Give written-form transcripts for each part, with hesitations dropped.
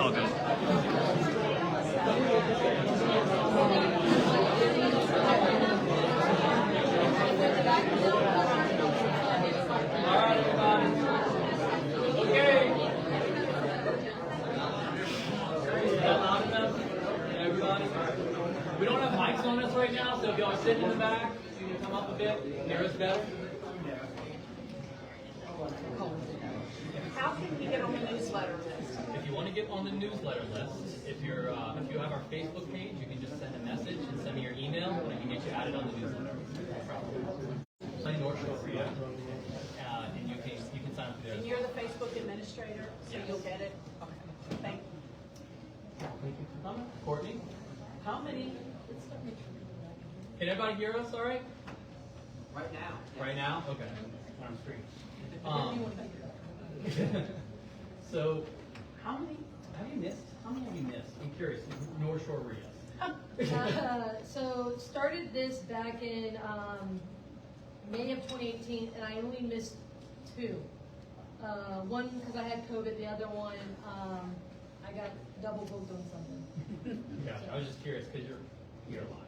welcome. We don't have mics on us right now, so if y'all are sitting in the back, you can come up a bit, hear us better. How can we get on the newsletter list? If you want to get on the newsletter list, if you have our Facebook page, you can just send a message and send me your email, and I can get you added on the newsletter. Play Northshore REIA, and you can sign up there. And you're the Facebook administrator, so Yes. you'll get it? Okay, thank you. Courtney, how many? Can everybody hear us all right? Right now. Right now? Okay. On screen. So, how many have you missed? How many have you missed? I'm curious. Northshore REIA. So started this back in May of 2018, and I only missed 2. One because I had COVID, the other one I got double booked on something. Yeah, I was just curious because you're alive.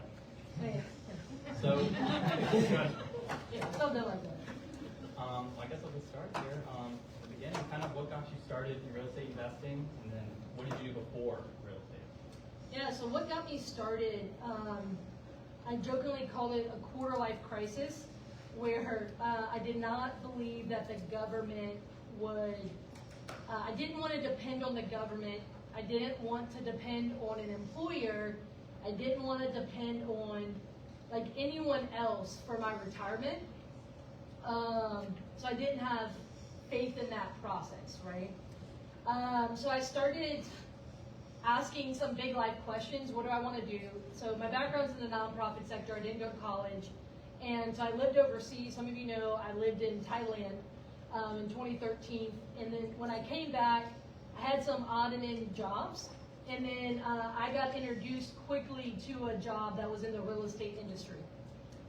Yeah. So, Yeah, something like that. I guess I'll just start here. At the beginning, kind of what got you started in real estate investing, and then what did you do before real estate? Yeah, so what got me started, I jokingly called it a quarter life crisis, where I did not believe that the government would, I didn't want to depend on the government. I didn't want to depend on an employer. I didn't want to depend on like anyone else for my retirement. So I didn't have faith in that process, right? So I started asking some big life questions. What do I want to do? So my background's in the nonprofit sector. I didn't go to college. And so I lived overseas. Some of you know I lived in Thailand in 2013. And then when I came back, I had some odd and end jobs. And then I got introduced quickly to a job that was in the real estate industry.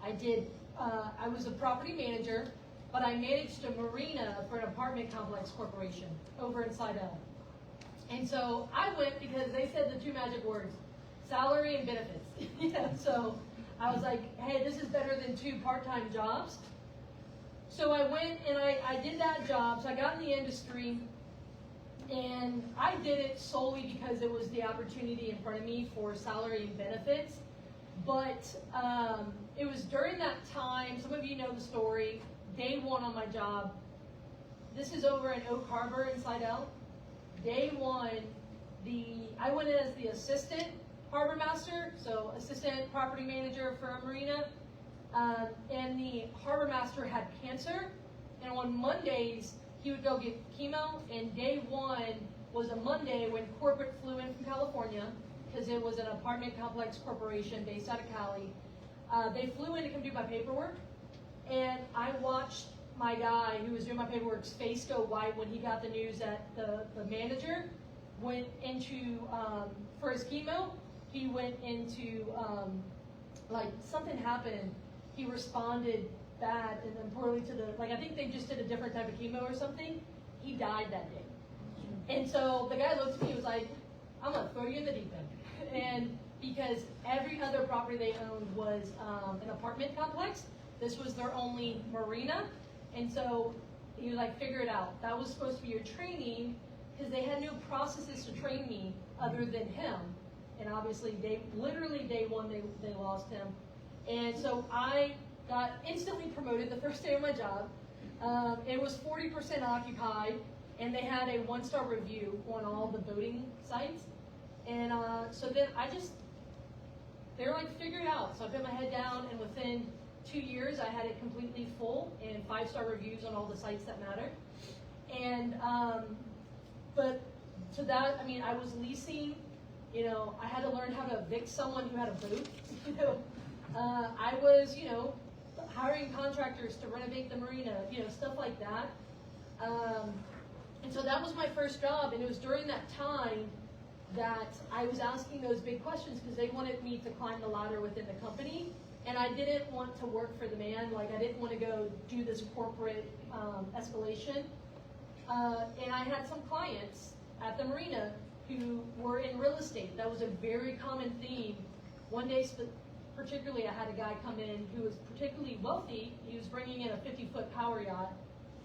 I was a property manager, but I managed a marina for an apartment complex corporation over in Slidell. And so I went because they said the 2 magic words, salary and benefits. Yeah, so I was like, hey, this is better than 2 part-time jobs. So I went and I did that job. So I got in the industry, and I did it solely because it was the opportunity in front of me for salary and benefits. But it was during that time, some of you know the story, day 1 on my job. This is over in Oak Harbor in Slidell. Day 1, I went in as the assistant harbor master, so assistant property manager for a marina. And the harbor master had cancer, and on Mondays he would go get chemo. And day 1 was a Monday when corporate flew in from California, because it was an apartment complex corporation based out of Cali. They flew in to come do my paperwork, and I watched my guy who was doing my paperwork's face go white when he got the news that the manager went into, for his chemo, he went into, like something happened. He responded bad and then poorly to I think they just did a different type of chemo or something. He died that day. And so the guy looked at me and was like, I'm going to throw you in the deep end. And because every other property they owned was an apartment complex, this was their only marina. And so he was like, figure it out. That was supposed to be your training, because they had no processes to train me other than him. And obviously, literally day 1, they lost him. And so I got instantly promoted the first day of my job. It was 40% occupied, and they had a 1-star review on all the voting sites. And so then they were like, figure it out. So I put my head down, and within 2 years, I had it completely full and 5-star reviews on all the sites that matter. And, but to that, I mean, I was leasing, I had to learn how to evict someone who had a boot, I was, hiring contractors to renovate the marina, stuff like that. And so that was my first job, and it was during that time that I was asking those big questions, because they wanted me to climb the ladder within the company. And I didn't want to work for the man. Like, I didn't want to go do this corporate escalation. And I had some clients at the marina who were in real estate. That was a very common theme. One day, particularly, I had a guy come in who was particularly wealthy. He was bringing in a 50-foot power yacht,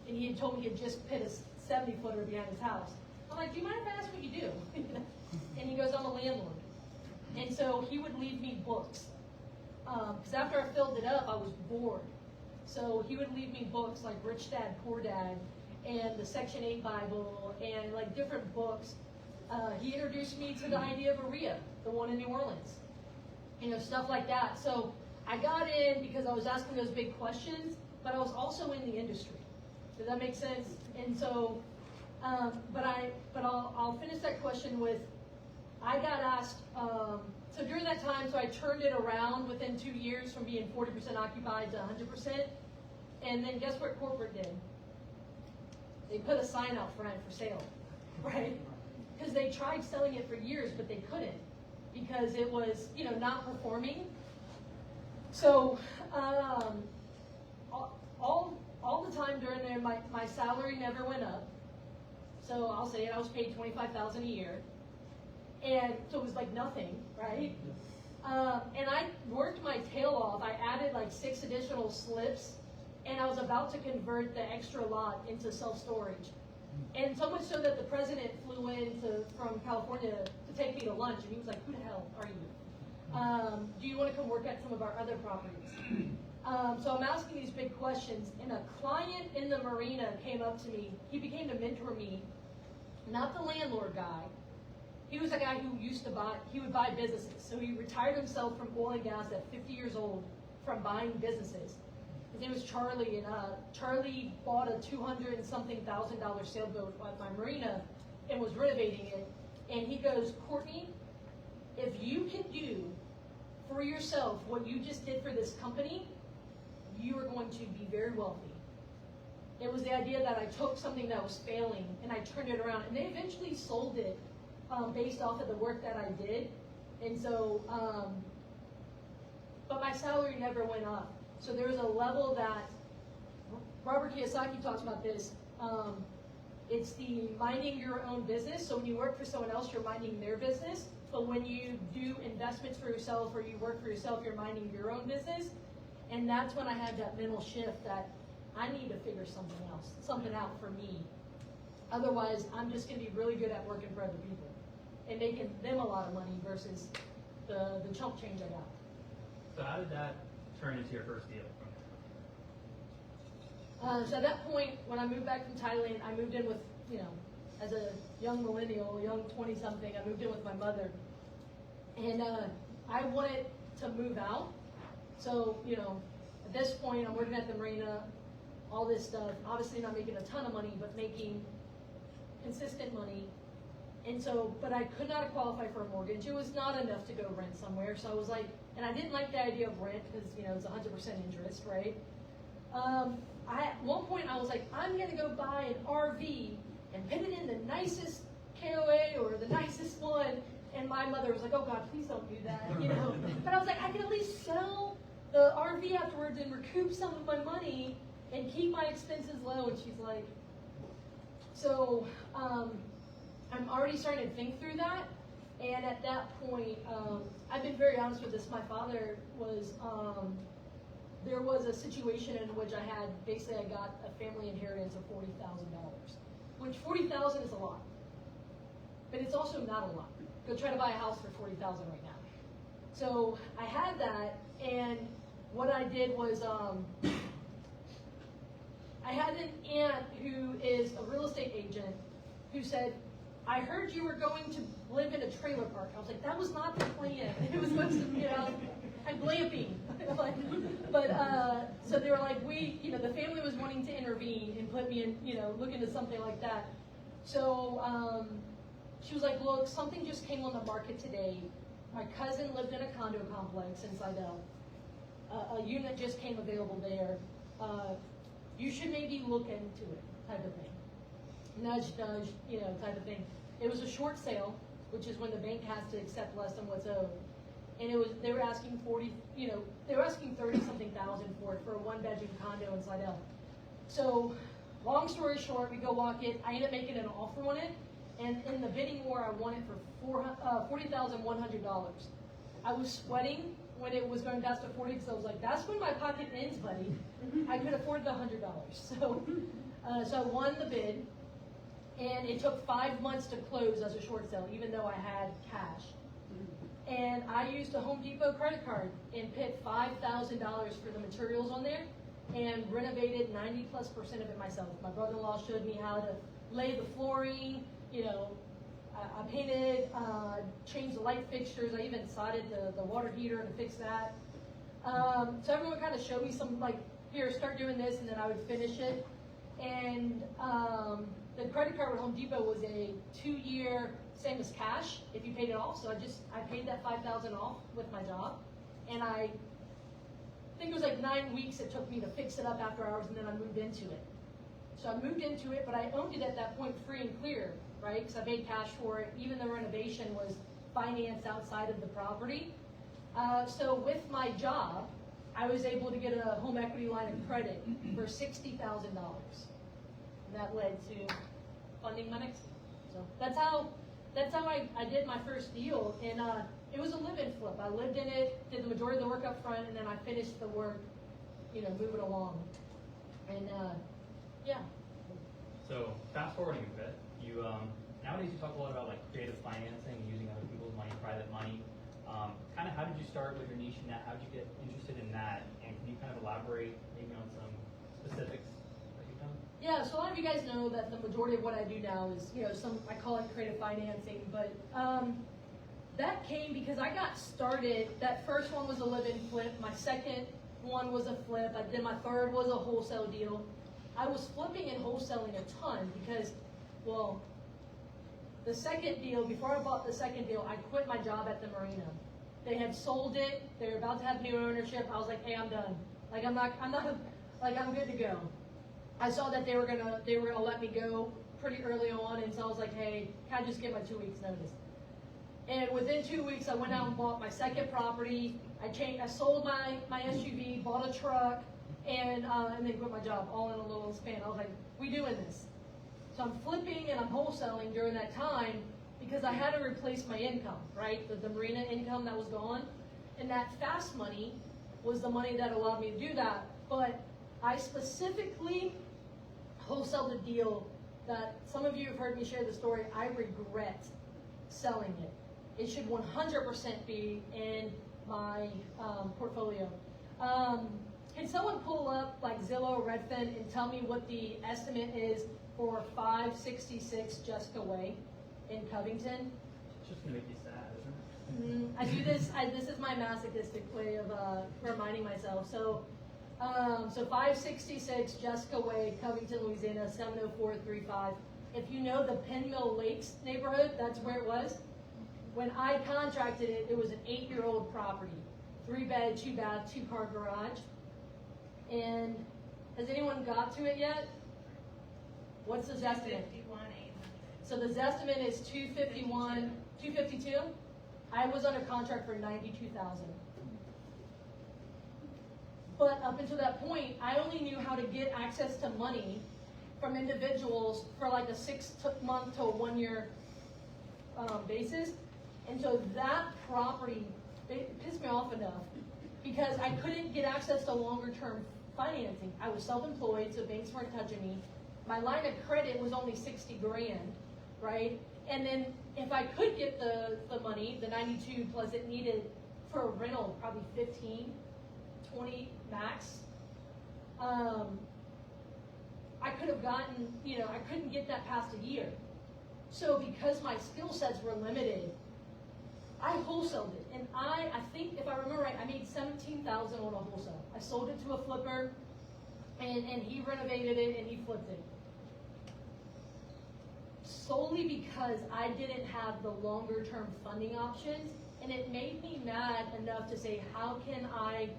and he had told me he had just put a 70-footer behind his house. I'm like, do you mind if I ask what you do? And he goes, I'm a landlord. And so he would leave me books. Because after I filled it up, I was bored. So he would leave me books like Rich Dad, Poor Dad, and the Section 8 Bible, and like different books. He introduced me to the idea of a REIA, the one in New Orleans. You know, stuff like that. So I got in because I was asking those big questions, but I was also in the industry. Does that make sense? And so, but I'll finish that question with, I got asked, so during that time, so I turned it around within 2 years from being 40% occupied to 100%. And then guess what corporate did? They put a sign out front for sale, right? Because they tried selling it for years, but they couldn't because it was, you know, not performing. So all the time during there, my salary never went up. So I'll say it, I was paid $25,000 a year. And so it was like nothing, right? And I worked my tail off. I added like 6 additional slips, and I was about to convert the extra lot into self-storage. And so much so that the president flew in from California to take me to lunch, and he was like, who the hell are you? Do you want to come work at some of our other properties? So I'm asking these big questions, and a client in the marina came up to me. He became to mentor me, not the landlord guy. He was a guy who he would buy businesses. So he retired himself from oil and gas at 50 years old from buying businesses. His name was Charlie, and Charlie bought a $200-something thousand sailboat at my marina and was renovating it. And he goes, Courtney, if you can do for yourself what you just did for this company, you are going to be very wealthy. It was the idea that I took something that was failing and I turned it around. And they eventually sold it based off of the work that I did. And so, but my salary never went up. So there was a level that, Robert Kiyosaki talks about this, it's the minding your own business. So when you work for someone else, you're minding their business. But when you do investments for yourself or you work for yourself, you're minding your own business. And that's when I had that mental shift that I need to figure something out for me. Otherwise, I'm just going to be really good at working for other people and making them a lot of money versus the chump change I got. So how did that turn into your first deal? So at that point, when I moved back from Thailand, I moved in with, you know, as a young millennial, young 20-something, I moved in with my mother. And I wanted to move out. So, you know, at this point, I'm working at the marina, all this stuff. Obviously not making a ton of money, but making consistent money. And so, but I could not qualify for a mortgage. It was not enough to go rent somewhere. So I was like, and I didn't like the idea of rent because, you know, it's 100% interest, right? At one point I was like, I'm going to go buy an RV and put it in the nicest KOA or the nicest one. And my mother was like, oh God, please don't do that, you know. But I was like, I can at least sell the RV afterwards and recoup some of my money and keep my expenses low. And she's like, so I'm already starting to think through that. And at that point, I've been very honest with this. My father was, there was a situation in which I got a family inheritance of $40,000, which $40,000 is a lot, but it's also not a lot. Go try to buy a house for $40,000 right now. So I had that, and what I did was, I had an aunt who is a real estate agent who said, I heard you were going to live in a trailer park. I was like, that was not the plan. It was supposed to, you know, I'm glamping. But so they were like, you know, the family was wanting to intervene and put me in, you know, look into something like that. So she was like, look, something just came on the market today. My cousin lived in a condo complex in Seidel. A unit just came available there. You should maybe look into it, type of thing. Nudge, nudge, you know, type of thing. It was a short sale, which is when the bank has to accept less than what's owed. And they were asking 30-something thousand for it for a 1-bedroom condo in Seidel. So, long story short, we go walk it. I end up making an offer on it, And in the bidding war, I won it for $40,100. I was sweating when it was going down to 40 because I was like, that's when my pocket ends, buddy. I could afford the $100. So I won the bid, and it took 5 months to close as a short sale, even though I had cash. And I used a Home Depot credit card and put $5,000 for the materials on there and renovated 90+% of it myself. My brother-in-law showed me how to lay the flooring, you know, I painted, changed the light fixtures, I even sodded the water heater to fix that. So everyone kind of showed me some, like, here, start doing this, and then I would finish it. And the credit card with Home Depot was a 2-year, same as cash, if you paid it off. So I paid that $5,000 off with my job. And I think it was like 9 weeks it took me to fix it up after hours, and then I moved into it. So I moved into it, but I owned it at that point free and clear, right? Because I paid cash for it. Even the renovation was financed outside of the property. So with my job, I was able to get a home equity line of credit for $60,000. And that led to funding my next deal. So that's how I did my first deal. And it was a live-in flip. I lived in it, did the majority of the work up front, and then I finished the work, you know, moving along. And yeah. So fast forwarding a bit, you nowadays you talk a lot about like creative financing, using other people's money, private money. Kind of how did you start with your niche in that? How did you get interested in that? And can you kind of elaborate maybe on some specifics that you've done? Yeah, so a lot of you guys know that the majority of what I do now is, you know, I call it creative financing, but that came because I got started. That first one was a live-in flip. My second one was a flip. My third was a wholesale deal. I was flipping and wholesaling a ton because, well, the second deal, before I bought the second deal, I quit my job at the marina. They had sold it. They were about to have new ownership. I was like, hey, I'm done. Like, I'm good to go. I saw that they were gonna let me go pretty early on, and so I was like, hey, can I just get my 2 weeks notice? And within 2 weeks, I went out and bought my second property. I sold my SUV, bought a truck, and then quit my job all in a little span. I was like, we doing this. So I'm flipping and I'm wholesaling during that time because I had to replace my income, right? The marina income that was gone. And that fast money was the money that allowed me to do that. But I specifically wholesaled a deal that some of you have heard me share the story. I regret selling it. It should 100% be in my portfolio. Can someone pull up like Zillow or Redfin and tell me what the estimate is for 566 Jessica Way in Covington? It's just gonna make you sad, isn't it? I do this. This is my masochistic way of reminding myself. So 566 Jessica Way, Covington, Louisiana, 70435. If you know the Penmill Lakes neighborhood, that's where it was. When I contracted it, it was an 8-year-old property, 3-bed, 2-bath, 2-car garage. And has anyone got to it yet? What's the estimate? So the Zestimate is 251, 252. I was under contract for 92,000. But up until that point, I only knew how to get access to money from individuals for like a 6-month to a 1-year basis. And so that property, it pissed me off enough because I couldn't get access to longer term financing. I was self-employed, so banks weren't touching me. My line of credit was only 60 grand, right? And then if I could get the money, the 92 plus it needed for a rental, probably 15, 20 max. I could have gotten, I couldn't get that past a year. So because my skill sets were limited, I wholesaled it. And I think if I remember right, I made $17,000 on a wholesale. I sold it to a flipper and he renovated it and he flipped it. Solely because I didn't have the longer term funding options, and it made me mad enough to say, how can I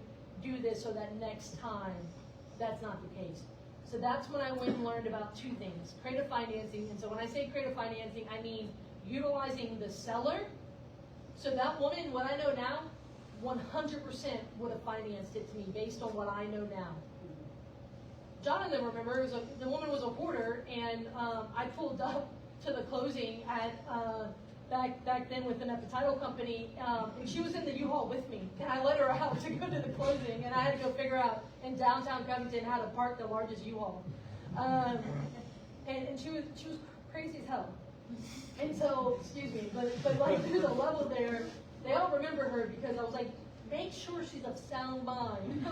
do this so that next time that's not the case? So that's when I went and learned about 2 things, creative financing. And so when I say creative financing, I mean utilizing the seller. So that woman, what I know now, 100% would have financed it to me based on what I know now. Jonathan, remember, the woman was a hoarder, and I pulled up to the closing at back then with them at the title company, and she was in the U-Haul with me, and I let her out to go to the closing, and I had to go figure out in downtown Covington how to park the largest U-Haul, and she was crazy as hell. And so, excuse me, but like there's a level there. They all remember her because I was like, make sure she's of sound mind.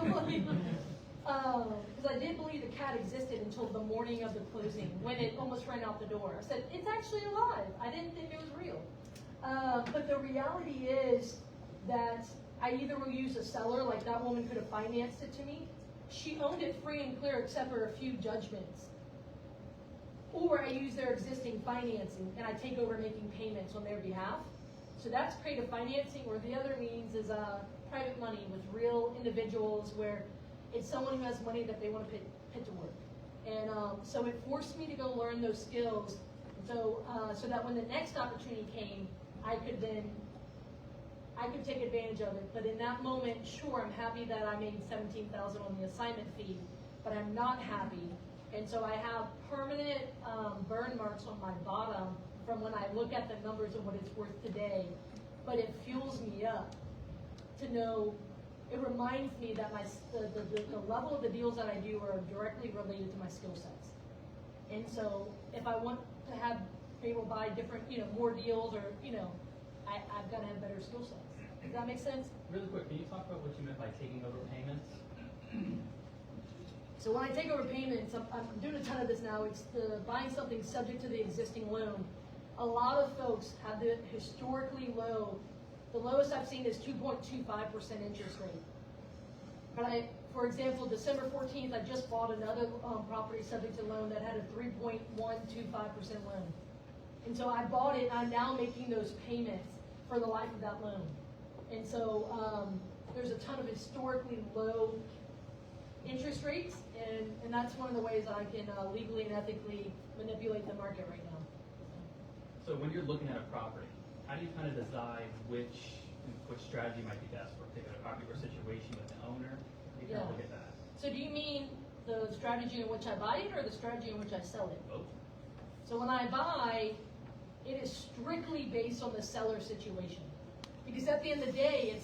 Because I didn't believe the cat existed until the morning of the closing, when it almost ran out the door. I said, it's actually alive. I didn't think it was real. But the reality is that I either will use a seller, like that woman could have financed it to me. She owned it free and clear except for a few judgments. Or I use their existing financing and I take over making payments on their behalf. So that's creative financing, or the other means is private money with real individuals where it's someone who has money that they want to put to work. And so it forced me to go learn those skills so that when the next opportunity came, I could take advantage of it. But in that moment, sure, I'm happy that I made $17,000 on the assignment fee, but I'm not happy. And so I have permanent burn marks on my bottom from when I look at the numbers of what it's worth today. But it fuels me up to know. It reminds me that the level of the deals that I do are directly related to my skill sets. And so if I want to be able to buy different, more deals, or, I've got to have better skill sets. Does that make sense? Really quick, can you talk about what you meant by taking over payments? So when I take over payments, I'm doing a ton of this now. It's buying something subject to the existing loan. A lot of folks have the historically low. The lowest I've seen is 2.25% interest rate. But for example, December 14th, I just bought another property subject to loan that had a 3.125% loan. And so I bought it, and I'm now making those payments for the life of that loan. And so there's a ton of historically low interest rates, and that's one of the ways I can legally and ethically manipulate the market right now. So when you're looking at a property, how do you kind of decide which strategy might be best for a particular property or situation with the owner? How do you kind of look at that? So do you mean the strategy in which I buy it or the strategy in which I sell it? Both. So when I buy, it is strictly based on the seller situation. Because at the end of the day,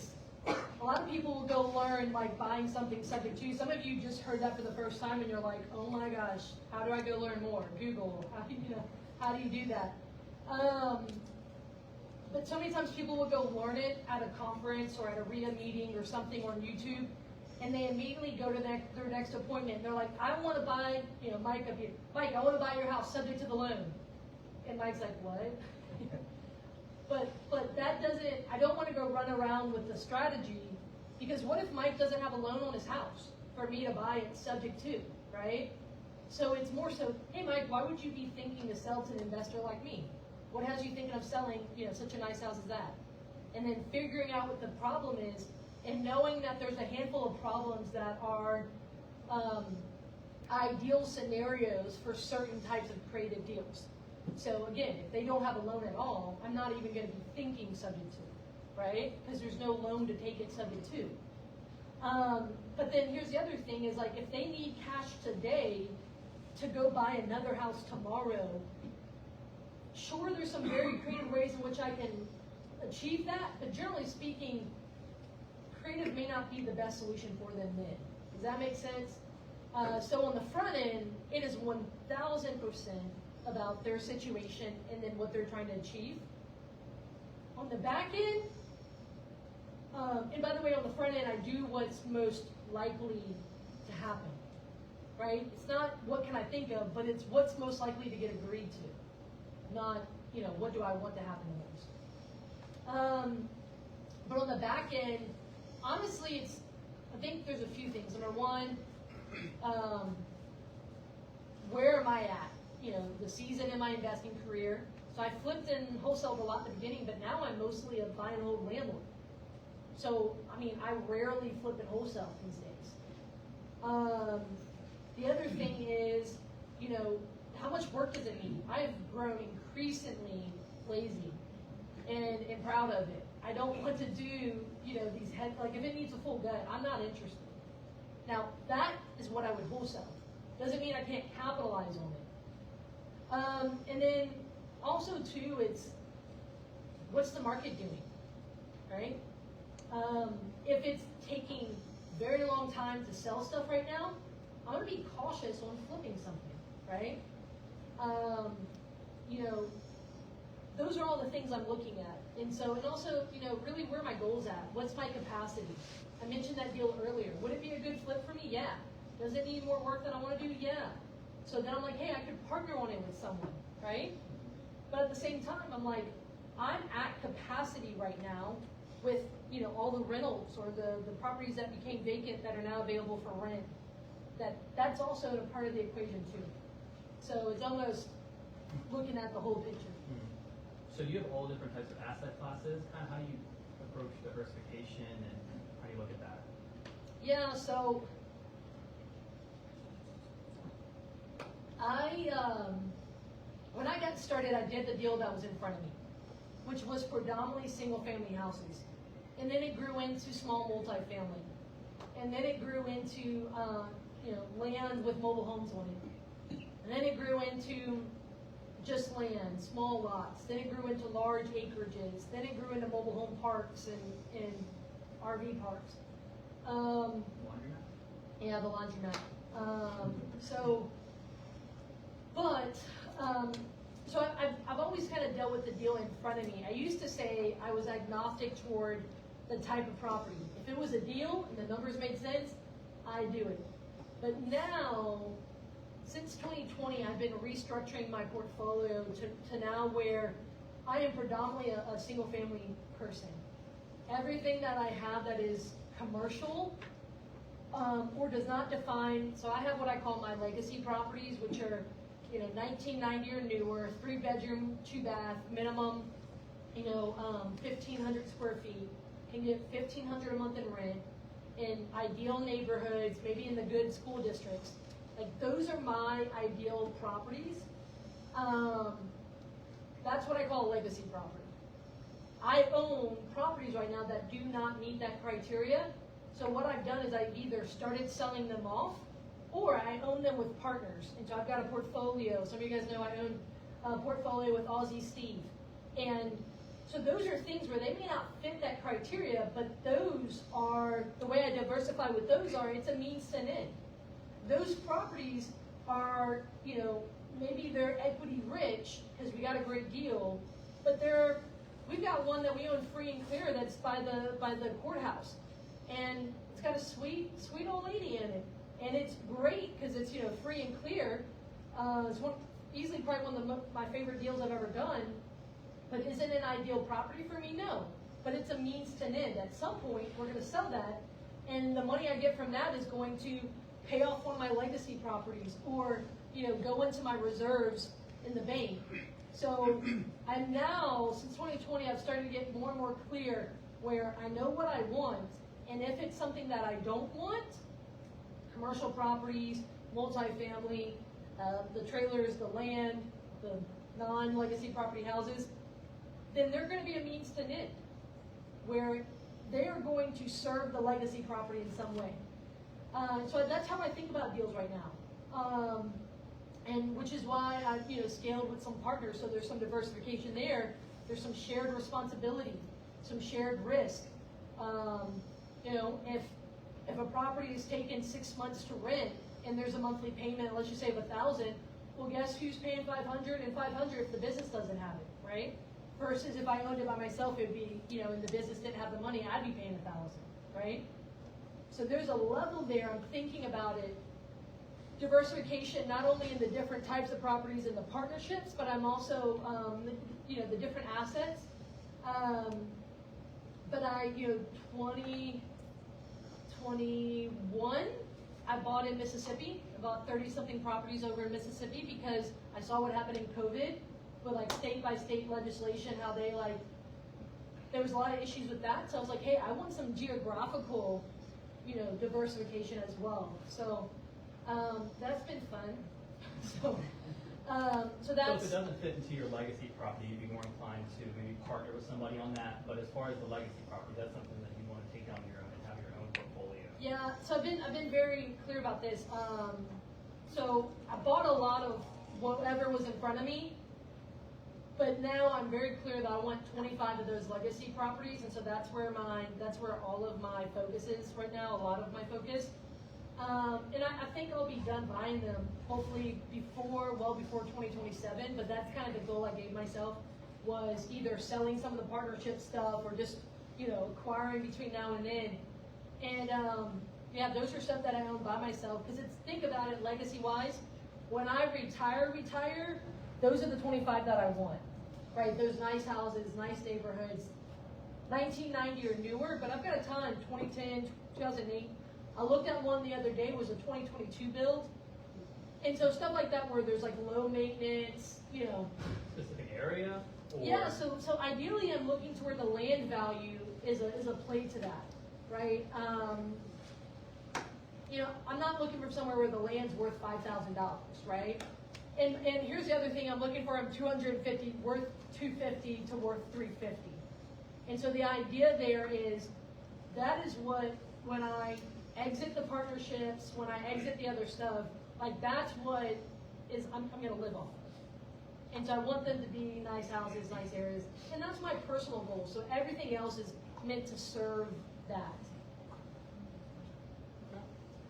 a lot of people will go learn like buying something subject to. Some of you just heard that for the first time and you're like, oh my gosh, how do I go learn more? Google, how do you do that? But so many times people will go learn it at a conference or at a REIA meeting or something on YouTube, and they immediately go to their next appointment. They're like, I want to buy, Mike up here. Mike, I want to buy your house subject to the loan. And Mike's like, what? But that doesn't, I don't want to go run around with the strategy, because what if Mike doesn't have a loan on his house for me to buy it subject to, right? So it's more so, hey Mike, why would you be thinking to sell to an investor like me? What has you thinking of selling, such a nice house as that? And then figuring out what the problem is, and knowing that there's a handful of problems that are ideal scenarios for certain types of creative deals. So again, if they don't have a loan at all, I'm not even going to be thinking subject to, right? Because there's no loan to take it subject to. But then here's the other thing is, like, if they need cash today to go buy another house tomorrow, sure, there's some very creative ways in which I can achieve that, but generally speaking, creative may not be the best solution for them then. Does that make sense? So on the front end, it is 1,000% about their situation and then what they're trying to achieve. On the back end, and by the way, on the front end, I do what's most likely to happen, right? It's not what can I think of, but it's what's most likely to get agreed to, not, what do I want to happen most. But on the back end, honestly, I think there's a few things. Number one, where am I at? The season in my investing career. So I flipped and wholesaled a lot at the beginning, but now I'm mostly a buy and hold landlord. So, I rarely flip and wholesale these days. The other thing is, how much work does it need? I've grown increasingly lazy and proud of it. I don't want to do, these if it needs a full gut, I'm not interested. Now, that is what I would wholesale. Doesn't mean I can't capitalize on it. And then also too, it's what's the market doing, right? If it's taking very long time to sell stuff right now, I'm gonna be cautious on flipping something, right? You know, those are all the things I'm looking at. And so, and also, you know, really where my goal's at. What's my capacity? I mentioned that deal earlier. Would it be a good flip for me? Yeah. Does it need more work than I want to do? Yeah. So then I'm like, hey, I could partner on it with someone, right? But at the same time, I'm like, I'm at capacity right now with, you know, all the rentals or the properties that became vacant that are now available for rent. That's also a part of the equation too. So it's almost looking at the whole picture. So you have all different types of asset classes. Kind of how do you approach diversification and how do you look at that? Yeah, so when I got started, I did the deal that was in front of me, which was predominantly single-family houses. And then it grew into small multifamily. And then it grew into you know, land with mobile homes on it. And then it grew into just land, small lots. Then it grew into large acreages. Then it grew into mobile home parks and RV parks. Laundromat? Yeah, the laundromat. So I've always kind of dealt with the deal in front of me. I used to say I was agnostic toward the type of property. If it was a deal and the numbers made sense, I'd do it. But now, since 2020, I've been restructuring my portfolio to now where I am predominantly a single family person. Everything that I have that is commercial or does not define, so I have what I call my legacy properties, which are, you know, 1990 or newer, 3-bedroom, 2-bath, minimum, you know, 1,500 square feet, can get $1,500 a month in rent, in ideal neighborhoods, maybe in the good school districts. Like, those are my ideal properties. That's what I call a legacy property. I own properties right now that do not meet that criteria. So what I've done is I've either started selling them off, or I own them with partners. And so I've got a portfolio. Some of you guys know I own a portfolio with Aussie Steve. And so those are things where they may not fit that criteria, but those are, the way I diversify with those are, it's a means to an end. Those properties are, you know, maybe they're equity rich because we got a great deal, but we've got one that we own free and clear that's by the courthouse. And it's got a sweet old lady in it. And it's great because it's, you know, free and clear. It's easily probably one of my favorite deals I've ever done. But is it an ideal property for me? No. But it's a means to an end. At some point, we're going to sell that. And the money I get from that is going to pay off one of my legacy properties or, you know, go into my reserves in the bank. So I'm now, since 2020, I've started to get more and more clear where I know what I want. And if it's something that I don't want, commercial properties, multifamily, the trailers, the land, the non-legacy property houses, then they're going to be a means to an end, where they are going to serve the legacy property in some way. So that's how I think about deals right now, and which is why I've, you know, scaled with some partners. So there's some diversification there. There's some shared responsibility, some shared risk. You know, if a property is taken 6 months to rent and there's a monthly payment, let's just say of $1,000, well, guess who's paying $500 and $500 if the business doesn't have it, right? Versus if I owned it by myself, it'd be, you know, and the business didn't have the money, I'd be paying $1,000, right? So there's a level there. I'm thinking about it. Diversification, not only in the different types of properties and the partnerships, but I'm also, you know, the different assets. But you know, 2021, I bought in Mississippi, about 30-something properties over in Mississippi because I saw what happened in COVID with like state-by-state legislation, how they there was a lot of issues with that. So I was like, hey, I want some geographical, you know, diversification as well. So that's been fun. So that's. So if it doesn't fit into your legacy property, you'd be more inclined to maybe partner with somebody on that. But as far as the legacy property, that's something that you want to take on your own and have your own portfolio. Yeah. So I've been very clear about this. So I bought a lot of whatever was in front of me, But now I'm very clear that I want 25 of those legacy properties, and so that's where all of my focus is right now, a lot of my focus. And I think I'll be done buying them hopefully well before 2027, but that's kind of the goal I gave myself, was either selling some of the partnership stuff or just, acquiring between now and then. And yeah, those are stuff that I own by myself, because think about it legacy-wise, when I retire, those are the 25 that I want, right? Those nice houses, nice neighborhoods, 1990 or newer, but I've got a ton, 2010, 2008. I looked at one the other day, was a 2022 build. And so stuff like that where there's like low maintenance, Specific area? Or? Yeah, so ideally I'm looking to where the land value is a play to that, right? I'm not looking for somewhere where the land's worth $5,000, right? And here's the other thing I'm looking for, I'm worth 250 to worth 350. And so the idea there is, that is what, when I exit the partnerships, when I exit the other stuff, like that's what is I'm gonna live off of. And so I want them to be nice houses, nice areas, and that's my personal goal. So everything else is meant to serve that.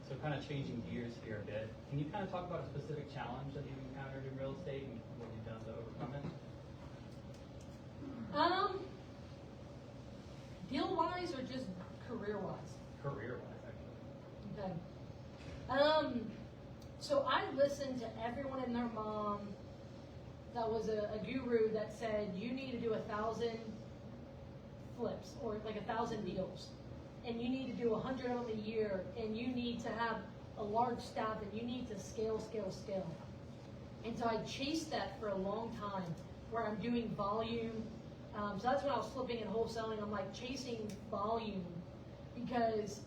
So kind of changing gears here a bit, can you kind of talk about a specific challenge that you've encountered in real estate and what you've done to overcome it? Deal-wise or just career-wise? Career-wise, actually. Okay. So I listened to everyone and their mom that was a guru that said, you need to do 1,000 flips, or like 1,000 deals. And you need to do 100 of them a year, and you need to have a large staff, and you need to scale. And so I chased that for a long time, where I'm doing volume. So that's when I was flipping and wholesaling. I'm like chasing volume because,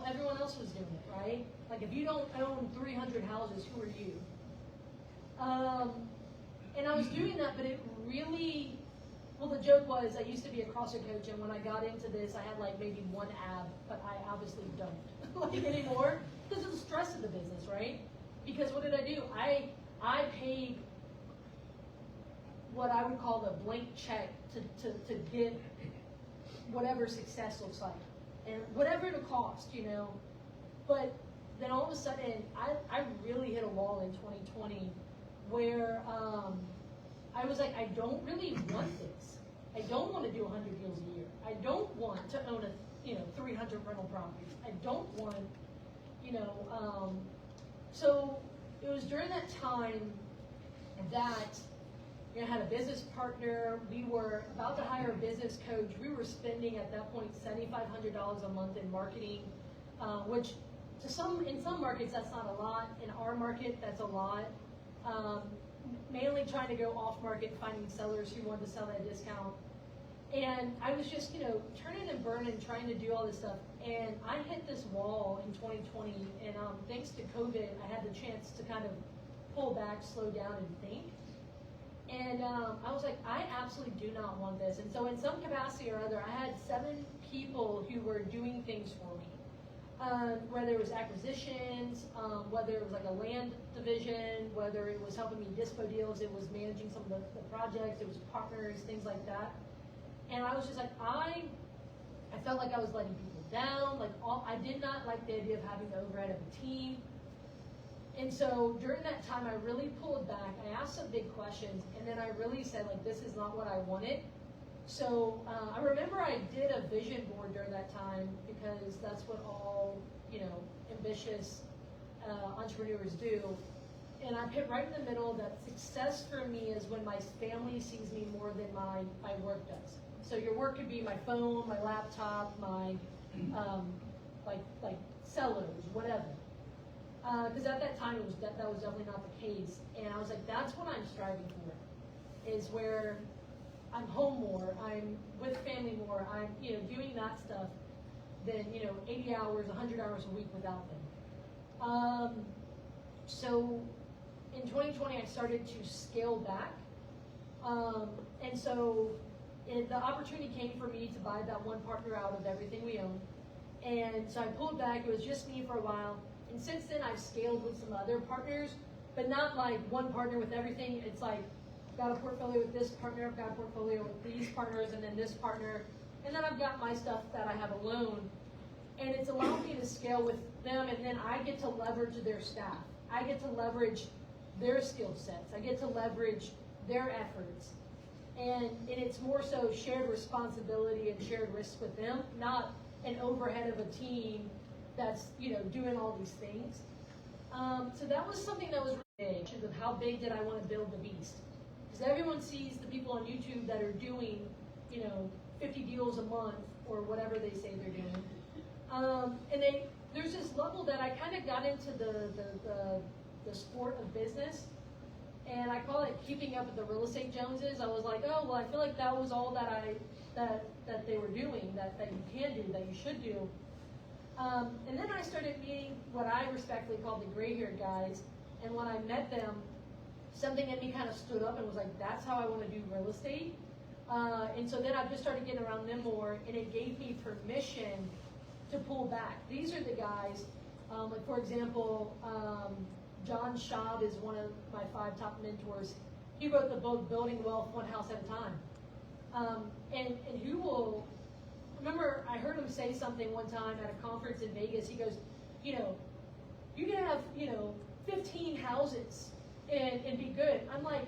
everyone else was doing it, right? Like if you don't own 300 houses, who are you? And I was doing that, but it really, the joke was I used to be a CrossFit coach, and when I got into this, I had like maybe one ab, but I obviously don't like anymore because of the stress of the business, right? Because what did I do? I paid what I would call the blank check to get whatever success looks like, and whatever it cost, But then all of a sudden, I really hit a wall in 2020 where I was like, I don't really want this. I don't want to do 100 deals a year. I don't want to own 300 rental properties. I don't want, so it was during that time that I had a business partner. We were about to hire a business coach. We were spending at that point $7,500 a month in marketing, which in some markets that's not a lot. In our market, that's a lot. Mainly trying to go off market, finding sellers who wanted to sell at a discount. And I was just, turning and burning, trying to do all this stuff. And I hit this wall in 2020, and thanks to COVID, I had the chance to kind of pull back, slow down, and think. And I was like, I absolutely do not want this. And so in some capacity or other, I had 7 people who were doing things for me. Whether it was acquisitions, whether it was like a land division, whether it was helping me dispo deals, it was managing some of the projects, it was partners, things like that. And I was just like, I felt like I was letting people down. I did not like the idea of having the overhead of a team. And so during that time, I really pulled back. I asked some big questions, and then I really said, this is not what I wanted. So I remember I did a vision board during that time, because that's what all, ambitious entrepreneurs do. And I put right in the middle that success for me is when my family sees me more than my work does. So your work could be my phone, my laptop, my like sellers, whatever. Because at that time that was definitely not the case. And I was like, that's what I'm striving for, is where I'm home more, I'm with family more, I'm doing that stuff than 80 hours, 100 hours a week without them. So in 2020 I started to scale back, and so the opportunity came for me to buy that one partner out of everything we own, and so I pulled back. It was just me for a while, and since then I've scaled with some other partners, but not like one partner with everything. It's like got a portfolio with this partner, I've got a portfolio with these partners, and then this partner, and then I've got my stuff that I have alone. And it's allowed me to scale with them, and then I get to leverage their staff. I get to leverage their skill sets. I get to leverage their efforts. And it's more so shared responsibility and shared risk with them, not an overhead of a team that's, doing all these things. So that was something that was really big, of how big did I want to build the beast. Because everyone sees the people on YouTube that are doing, 50 deals a month or whatever they say they're doing. And there's this level that I kind of got into the sport of business, and I call it keeping up with the real estate Joneses. I was like, oh, well, I feel like that was all that they were doing, that you can do, that you should do. And then I started meeting what I respectfully call the gray-haired guys, and when I met them, something in me kind of stood up and was like, that's how I want to do real estate. And so then I just started getting around them more, and it gave me permission to pull back. These are the guys, like for example, John Schaub is one of my 5 top mentors. He wrote the book Building Wealth One House at a Time. And who will, remember I heard him say something one time at a conference in Vegas. He goes, you can have, 15 houses and be good. I'm like,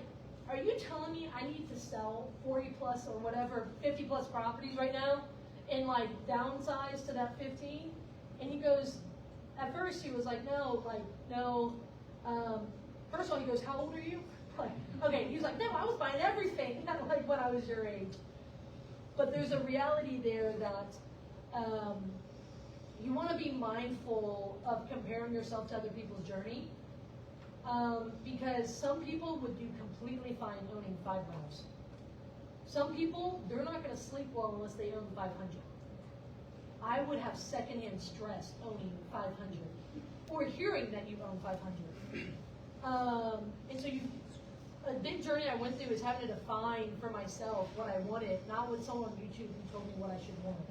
are you telling me I need to sell 40 plus or whatever, 50 plus properties right now and like downsize to that 15? And he goes, at first he was like, no. First of all, he goes, how old are you? Like, okay, he was like, no, I was buying everything, not like when I was your age. But there's a reality there that you want to be mindful of comparing yourself to other people's journey. Because some people would do completely fine owning 5 rentals. Some people, they're not going to sleep well unless they own 500. I would have secondhand stress owning 500 or hearing that you own 500. And so a big journey I went through is having to define for myself what I wanted, not with someone on YouTube who told me what I should want.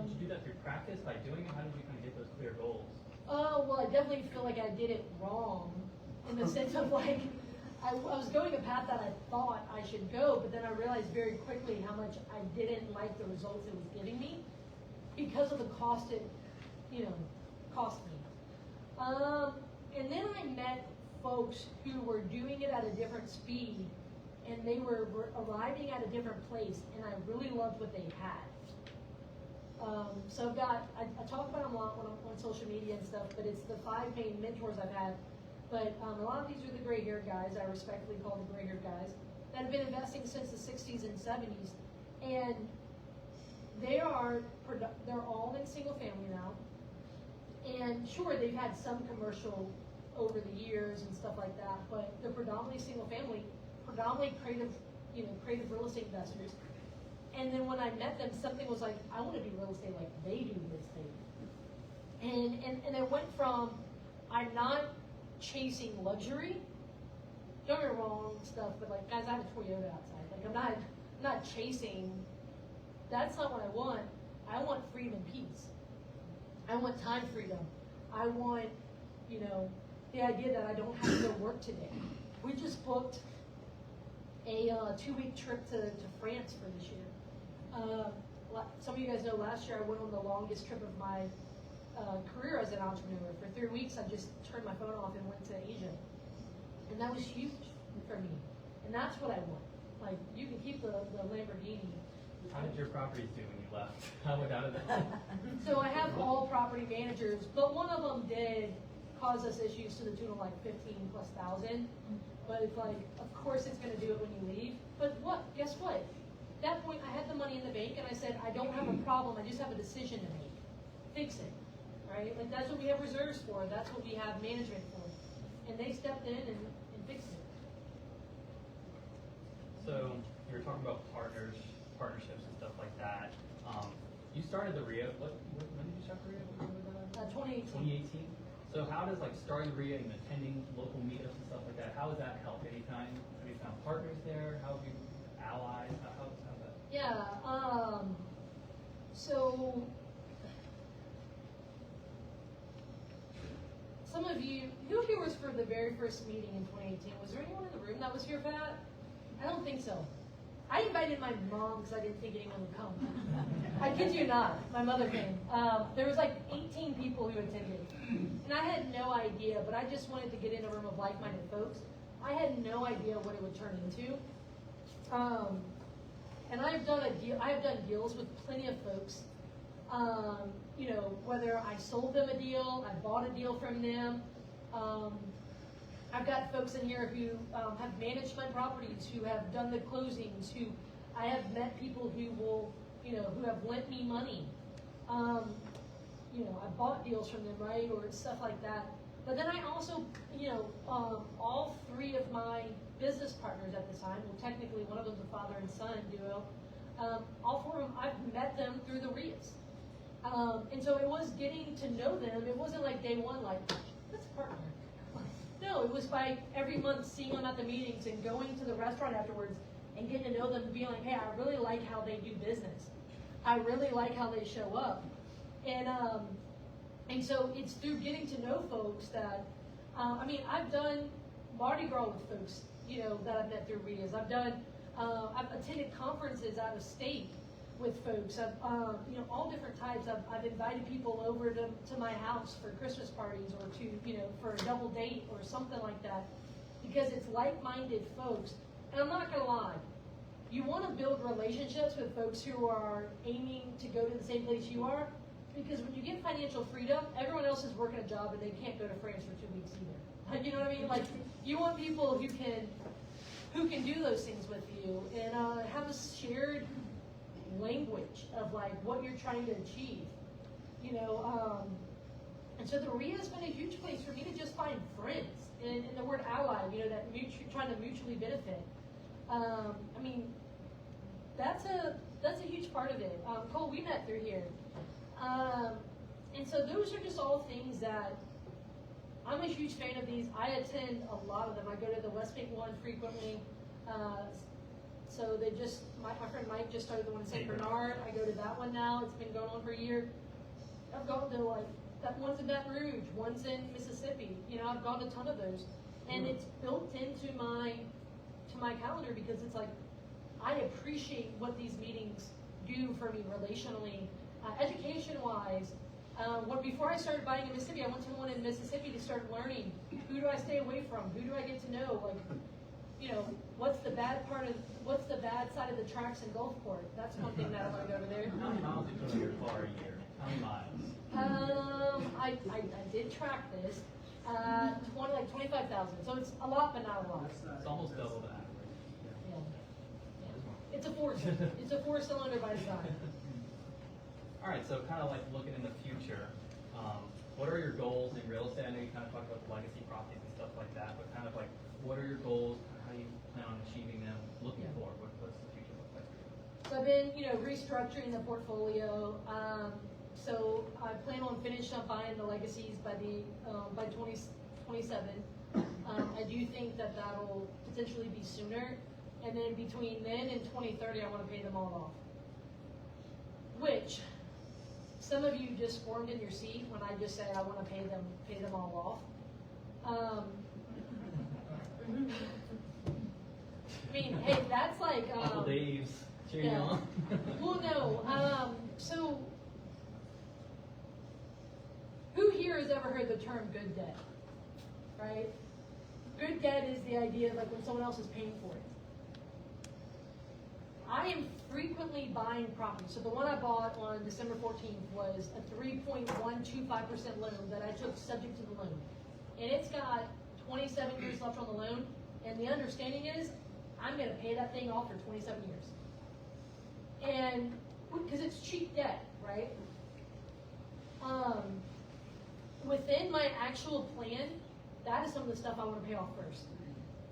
Did you do that through practice by doing it? How did you kind of get those clear goals? Oh, well, I definitely feel like I did it wrong in the sense of like, I was going a path that I thought I should go, but then I realized very quickly how much I didn't like the results it was giving me because of the cost it, cost me. And then I met folks who were doing it at a different speed, and they were arriving at a different place, and I really loved what they had. So I've got, I talk about them a lot on social media and stuff, but it's the 5 main mentors I've had. But a lot of these are the gray-haired guys, I respectfully call the gray-haired guys, that have been investing since the 60s and 70s. And they're all in single family now. And sure, they've had some commercial over the years and stuff like that, but they're predominantly single family, predominantly creative real estate investors. And then when I met them, something was like, I want to do real estate like they do real estate. And it went from, I'm not chasing luxury, don't get me wrong stuff, but like, guys, I have a Toyota outside. Like, I'm not chasing, that's not what I want. I want freedom and peace. I want time freedom. I want, the idea that I don't have to go work today. We just booked a 2-week trip to France for this year. Some of you guys know last year I went on the longest trip of my career as an entrepreneur. For 3 weeks, I just turned my phone off and went to Asia. And that was huge for me. And that's what I want. Like, you can keep the Lamborghini. How did your properties do when you left? How did that? So I have all property managers, but one of them did cause us issues to the tune of like 15,000+. But it's like, of course it's going to do it when you leave. But guess what? At that point, I had the money in the bank, and I said, I don't have a problem. I just have a decision to make. Fix it, right? Like, that's what we have reserves for. That's what we have management for. And they stepped in and fixed it. So you were talking about partnerships and stuff like that. You started the REIA. When did you start the REIA? What year was that? 2018. 2018. So how does starting REIA and attending local meetups and stuff like that? How has that helped? Have you found partners there? How have you allies? How's that? Yeah. So some of of you, who of you was for the very first meeting in 2018? Was there anyone in the room that was here for that? I don't think so. I invited my mom because I didn't think anyone would come. I kid you not, my mother came. There was like 18 people who attended. And I had no idea, but I just wanted to get in a room of like-minded folks. I had no idea what it would turn into. And I have done deals with plenty of folks. You know, whether I sold them a deal, I bought a deal from them. I've got folks in here who have managed my properties, who have done the closings, who I have met people who will, you know, who have lent me money. You know, I bought deals from them, right, or stuff like that. But then I also, you know, all three of my business partners at the time, well, technically one of them's a father and son duo, all four of them, I've met them through the REIAs. And so it was getting to know them. It wasn't like day one, like, let's partner. No, it was by every month seeing them at the meetings and going to the restaurant afterwards and getting to know them and being like, hey, I really like how they do business. I really like how they show up. And so it's through getting to know folks that, I mean, I've done Mardi Gras with folks, you know, that I've met through REIAs. I've attended conferences out of state with folks. I've, you know, all different types. I've invited people over to my house for Christmas parties or to, you know, for a double date or something like that, because it's like-minded folks. And I'm not gonna lie, you want to build relationships with folks who are aiming to go to the same place you are, because when you get financial freedom, everyone else is working a job and they can't go to France for 2 weeks either. Like, you know what I mean? Like, you want people who can do those things with you and have a shared language of like what you're trying to achieve, you know. And so the REIA has been a huge place for me to just find friends, and the word ally, you know, that trying to mutually benefit. I mean, that's a huge part of it. Cole, we met through here. And so those are just all things that I'm a huge fan of these. I attend a lot of them. I go to the West Bank one frequently. So they just, my friend Mike just started the one in St. Bernard. I go to that one now. It's been going on for a year. I've gone to like, that one's in Baton Rouge, one's in Mississippi. You know, I've gone to a ton of those. And it's built into my calendar because it's like, I appreciate what these meetings do for me relationally, education-wise. Before I started buying in Mississippi, I went to one in Mississippi to start learning. Who do I stay away from? Who do I get to know? Like, you know, what's the bad side of the tracts and Gulfport? That's one thing that I want to go over there. How many miles do you put on your car a year? How many miles? I did track this. 25,000. So it's a lot, but not a lot. It's almost double that. Yeah. It's a four-cylinder by design. All right, so kind of like looking in the future, what are your goals in real estate? I know you kind of talked about the legacy properties and stuff like that, but kind of like, what are your goals? How do you plan on achieving them? Looking forward, what's the future look like for you? So I've been, you know, restructuring the portfolio. So I plan on finishing up buying the legacies by 2027. I do think that that'll potentially be sooner, and then between then and 2030, I want to pay them all off. Which some of you just formed in your seat when I just said I want to pay them all off. I mean, hey, that's like Uncle Dave's cheering you on. Well, no. So, who here has ever heard the term good debt? Right? Good debt is the idea of like when someone else is paying for it. I am frequently buying property. So the one I bought on December 14th was a 3.125% loan that I took subject to the loan. And it's got 27 years left on the loan. And the understanding is I'm going to pay that thing off for 27 years. And because it's cheap debt, right? Within my actual plan, that is some of the stuff I want to pay off first.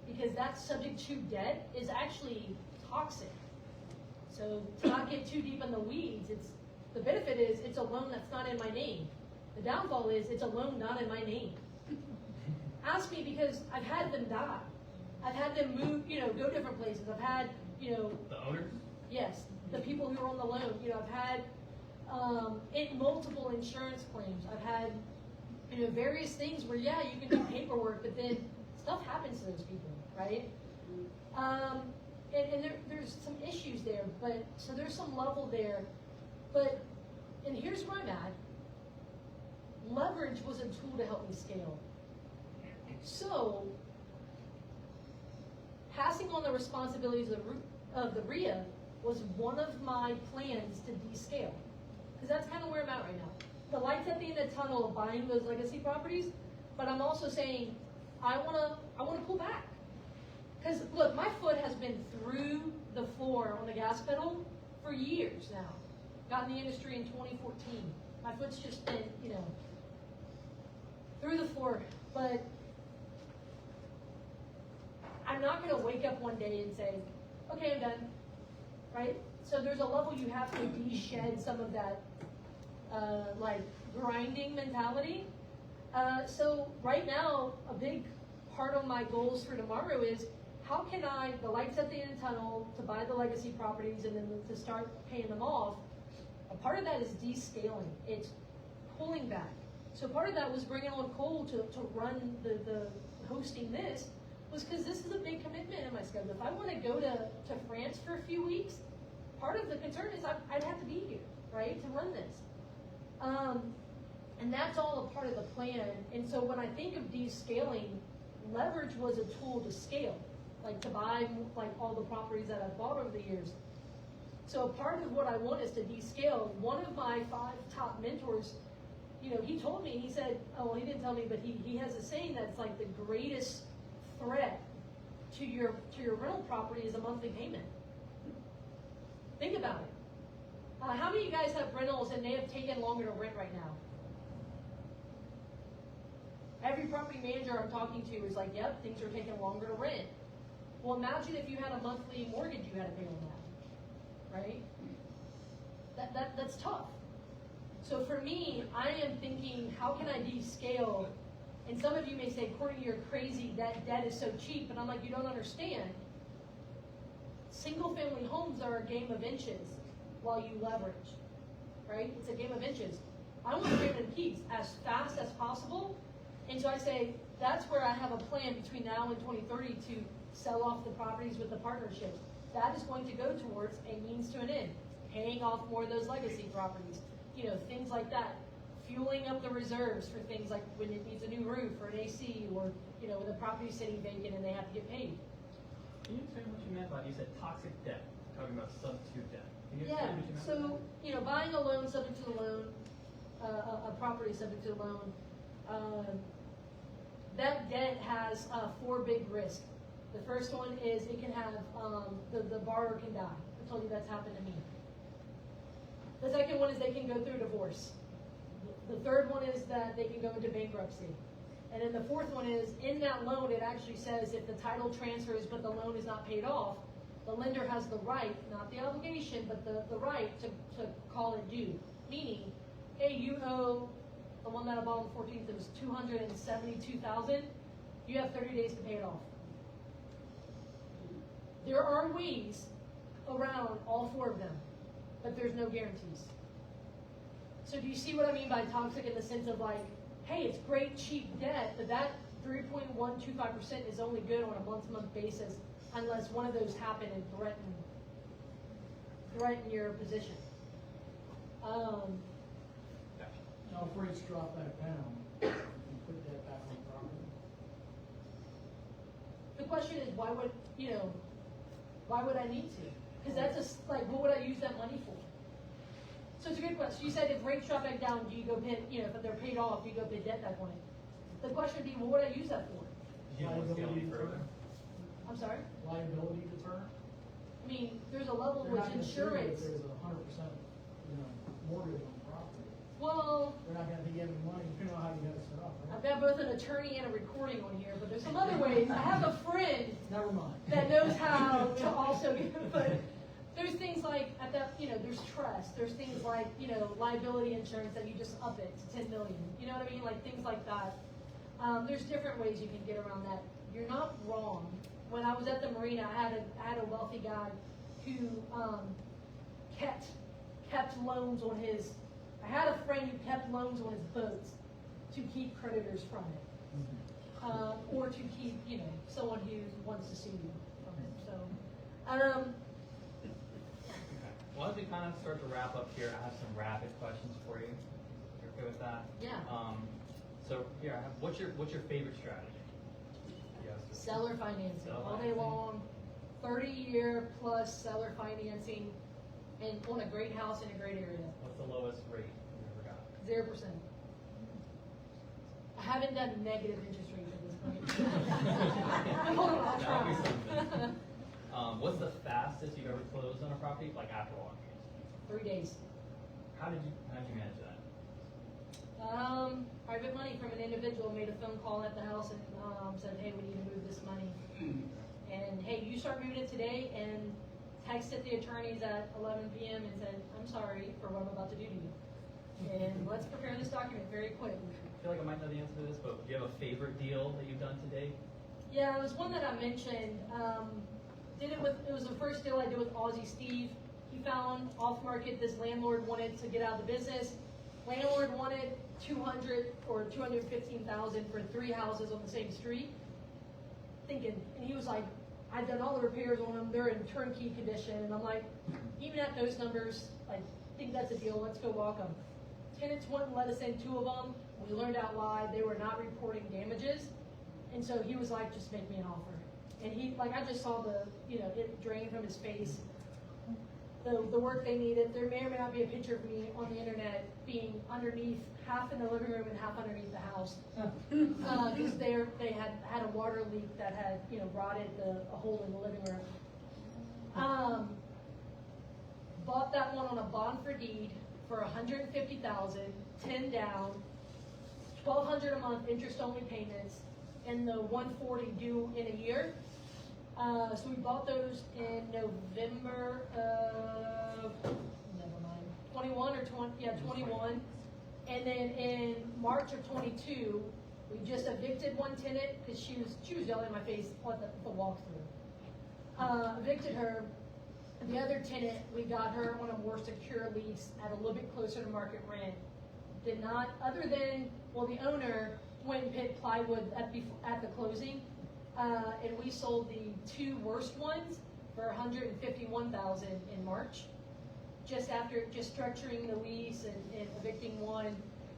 Because that subject to debt is actually toxic. So to not get too deep in the weeds, the benefit is it's a loan that's not in my name. The downfall is it's a loan not in my name. Ask me because I've had them die. I've had them move, you know, go different places. I've had, you know. The owners? Yes, the people who are on the loan. You know, I've had multiple insurance claims. I've had various things where, yeah, you can do paperwork, but then stuff happens to those people, right? And there's some issues there, but, so there's some level there, but, and here's where I'm at. Leverage was a tool to help me scale. So, passing on the responsibilities of the REIA was one of my plans to descale. Because that's kind of where I'm at right now. The light's at the end of the tunnel of buying those legacy properties, but I'm also saying I wanna pull back. Because look, my foot has been through the floor on the gas pedal for years now. Got in the industry in 2014. My foot's just been, through the floor. But I'm not gonna wake up one day and say, okay, I'm done, right? So there's a level you have to de-shed some of that, like grinding mentality. So right now, a big part of my goals for tomorrow is how can the lights at the end of the tunnel to buy the legacy properties and then to start paying them off. A part of that is descaling. It's pulling back. So part of that was bringing on Cole to run the hosting this, was because this is a big commitment in my schedule. If I want to go to France for a few weeks, part of the concern is I'd have to be here, right, to run this. And that's all a part of the plan. And so when I think of descaling, leverage was a tool to scale, like to buy like all the properties that I've bought over the years. So part of what I want is to descale. One of my 5 top mentors, he told me, he said, oh, well, he didn't tell me, but he has a saying that's like the greatest threat to your rental property is a monthly payment. Think about it. How many of you guys have rentals and they have taken longer to rent right now? Every property manager I'm talking to is like, yep, things are taking longer to rent. Well, imagine if you had a monthly mortgage you had to pay on that, right? That's tough. So for me, I am thinking, how can I descale? And some of you may say, Courtney, you're crazy, that debt is so cheap. And I'm like, you don't understand. Single family homes are a game of inches while you leverage, right? It's a game of inches. I want to bring in keys as fast as possible. And so I say, that's where I have a plan between now and 2030 to sell off the properties with the partnerships. That is going to go towards a means to an end, paying off more of those legacy properties, things like that. Fueling up the reserves for things like when it needs a new roof or an AC or, when the property's sitting vacant and they have to get paid. Can you explain what you meant by, you said toxic debt, talking about substitute debt? Can you Yeah, explain what you meant? so, buying a loan subject to the loan, a property subject to the loan, that debt has 4 big risks. The first one is it can have, the borrower can die. I told you that's happened to me. The second one is they can go through divorce. The third one is that they can go into bankruptcy. And then the fourth one is, in that loan, it actually says if the title transfers but the loan is not paid off, the lender has the right, not the obligation, but the right to call it due. Meaning, hey, you owe, the one that I bought on the 14th, it was $272,000. You have 30 days to pay it off. There are ways around all 4 of them, but there's no guarantees. So do you see what I mean by toxic in the sense of like, hey, it's great, cheap debt, but that 3.125% is only good on a month-to-month basis unless one of those happen and threaten your position. Now, if rates drop back down, you can put that back on property. The question is, why would I need to? Because that's what would I use that money for? So it's a good question. You said if rates drop back down, do you go pay, if they're paid off, do you go pay debt at that point? The question would be, what would I use that for? Liability deterrent. I'm sorry? Liability deterrent. I mean, there's a level They're which not gonna sue you insurance. if there's a 100%, mortgage on the property. Well, They're not gonna pay you any money, depending on how you got it set up, I've right? got both an attorney and a recording on here, but there's some other ways. I have a friend Never mind. that knows how to also get, but there's things like at that, there's trust. There's things like, liability insurance that you just up it to 10 million. You know what I mean? Like things like that. There's different ways you can get around that. You're not wrong. When I was at the marina, I had a wealthy guy who kept loans on his. I had a friend who kept loans on his boats, to keep creditors from it. Or to keep, someone who wants to sue you from it. So, Well, as we kind of start to wrap up here, I have some rapid questions for you. You're okay with that? Yeah. So here, what's your favorite strategy? Yes. Seller financing Seller all day financing. long, 30-year plus seller financing, and on a great house in a great area. What's the lowest rate you ever got? 0%. I haven't done negative interest rates at this point. Hold on, I'll That'll be try. something. What's the fastest you've ever closed on a property, like after launch? 3 days. How did you manage that? Private money from an individual made a phone call at the house and said, hey, we need to move this money. And hey, you start moving it today, and texted the attorneys at 11 p.m. and said, I'm sorry for what I'm about to do to you. And let's prepare this document very quick. I feel like I might know the answer to this, but do you have a favorite deal that you've done to date? Yeah, it was one that I mentioned. It was the first deal I did with Aussie Steve. He found off market, this landlord wanted to get out of the business. Landlord wanted $200,000 or $215,000 for 3 houses on the same street. And he was like, I've done all the repairs on them, they're in turnkey condition. And I'm like, even at those numbers, I think that's a deal, let's go walk them. Tenants wouldn't let us in 2 of them. We learned out why they were not reporting damages. And so he was like, just make me an offer. And I just saw it drain from his face. The work they needed. There may or may not be a picture of me on the internet being underneath, half in the living room and half underneath the house. Because they had a water leak that had, rotted a hole in the living room. Bought that one on a bond for deed for $150,000, 10 down, $1,200 a month interest only payments, and the $140 due in a year. So we bought those in November of 21 or 20, yeah, 21. And then in March of 22, we just evicted one tenant because she was yelling in my face at the walkthrough. Evicted her. The other tenant, we got her on a more secure lease at a little bit closer to market rent. Did not, other than, the owner went and picked plywood at the closing, and we sold the 2 worst ones for $151,000 in March, just structuring the lease and evicting one,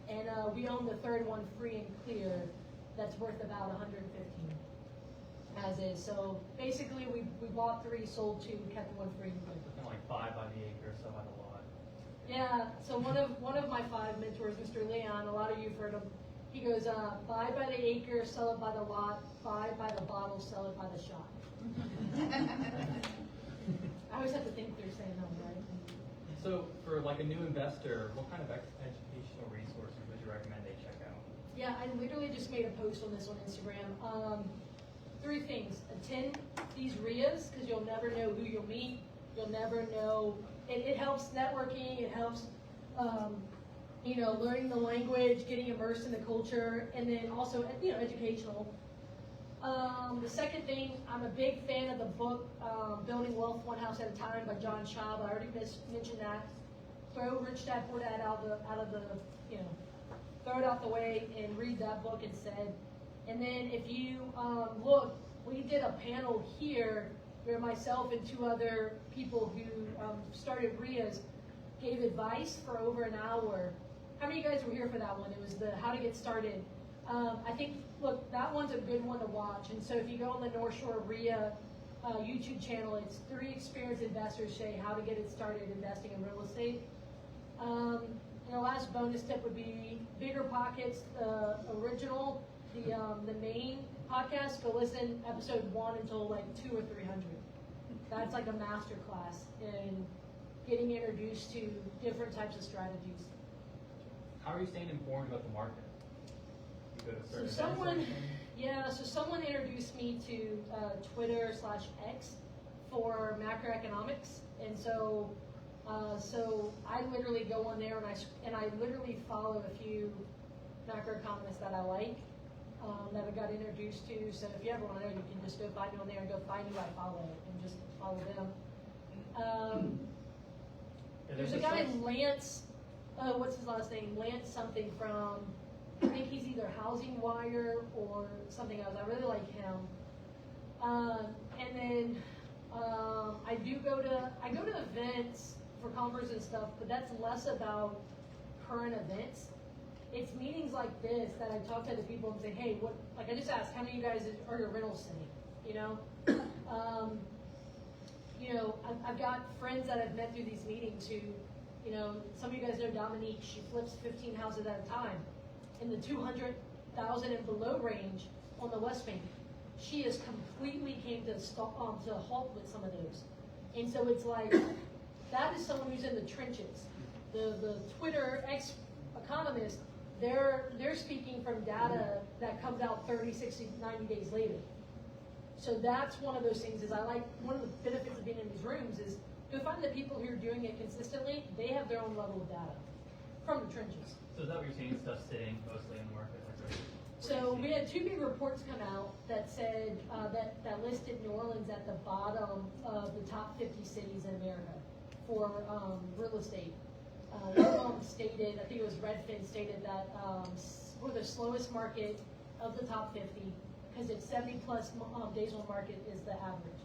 and we own the 3rd one free and clear. That's worth about $115,000 as is. So basically, we bought 3, sold 2, kept the one free and clear. Looking like 5 by the acre, so by the lot. Yeah. So one of my 5 mentors, Mr. Leon, a lot of you've heard him. He goes, buy by the acre, sell it by the lot, buy by the bottle, sell it by the shot. I always have to think they're saying that, right? So for like a new investor, what kind of educational resources would you recommend they check out? Yeah, I literally just made a post on this on Instagram. 3 things. Attend these REIAs, because you'll never know who you'll meet. You'll never know. It helps networking. It helps, learning the language, getting immersed in the culture, and then also, educational. The second thing, I'm a big fan of the book, Building Wealth One House at a Time by John Schaub. I already mentioned that. Throw Rich Dad Poor Dad out of the, throw it out the way and read that book instead. And then if you look, we did a panel here where myself and 2 other people who started REIAs gave advice for over an hour. How many of you guys were here for that one? It was the how to get started. I think, look, that one's a good one to watch. And so if you go on the Northshore REIA YouTube channel, it's 3 experienced investors say how to get it started investing in real estate. And the last bonus tip would be Bigger Pockets, the original, the main podcast. Go listen episode 1 until like 200 or 300. That's like a master class in getting introduced to different types of strategies. How are you staying informed about the market? You go to certain So events someone introduced me to Twitter/X for macroeconomics, and so I literally go on there and I literally follow a few macroeconomists that I like, that I got introduced to. So if you ever want to know, you can just go find me on there and go find who I follow and just follow them. There's a guy, Lance, what's his last name? Lance something from I think he's either Housing Wire or something else. I really like him. And then I go to events for conference and stuff, but that's less about current events. It's meetings like this that I talk to the people and say, hey, what? Like I just asked, how many of you guys are your rentals sitting? You know, I've got friends that I've met through these meetings who, you know, some of you guys know Dominique. She flips 15 houses at a time in the 200,000 and below range on the West Bank. She has completely came to to a halt with some of those, and so it's like that is someone who's in the trenches. The Twitter ex-economist, they're speaking from data that comes out 30, 60, 90 days later. So that's one of those things is I like, one of the benefits of being in these rooms is you'll find that people who are doing it consistently, they have their own level of data from the trenches. So is that what you're seeing, stuff sitting mostly in the market? So we had 2 big reports come out that said, that listed New Orleans at the bottom of the top 50 cities in America for real estate. One of them stated, I think it was Redfin, stated that we're the slowest market of the top 50 because it's 70 plus days on market is the average.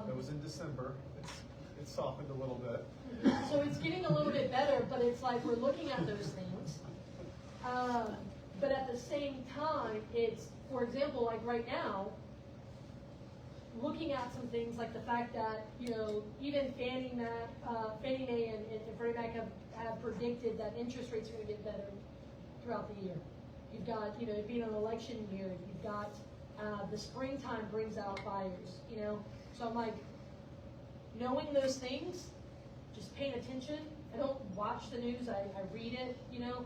It was in December. It's softened a little bit. So it's getting a little bit better, but it's like we're looking at those things. But at the same time, it's, for example, like right now, looking at some things like the fact that, you know, even Fannie Mae and Freddie Mac have predicted that interest rates are going to get better throughout the year. You've got, you know, it being an election year, you've got the springtime brings out buyers, you know. So I'm like, knowing those things, just paying attention. I don't watch the news, I read it, you know.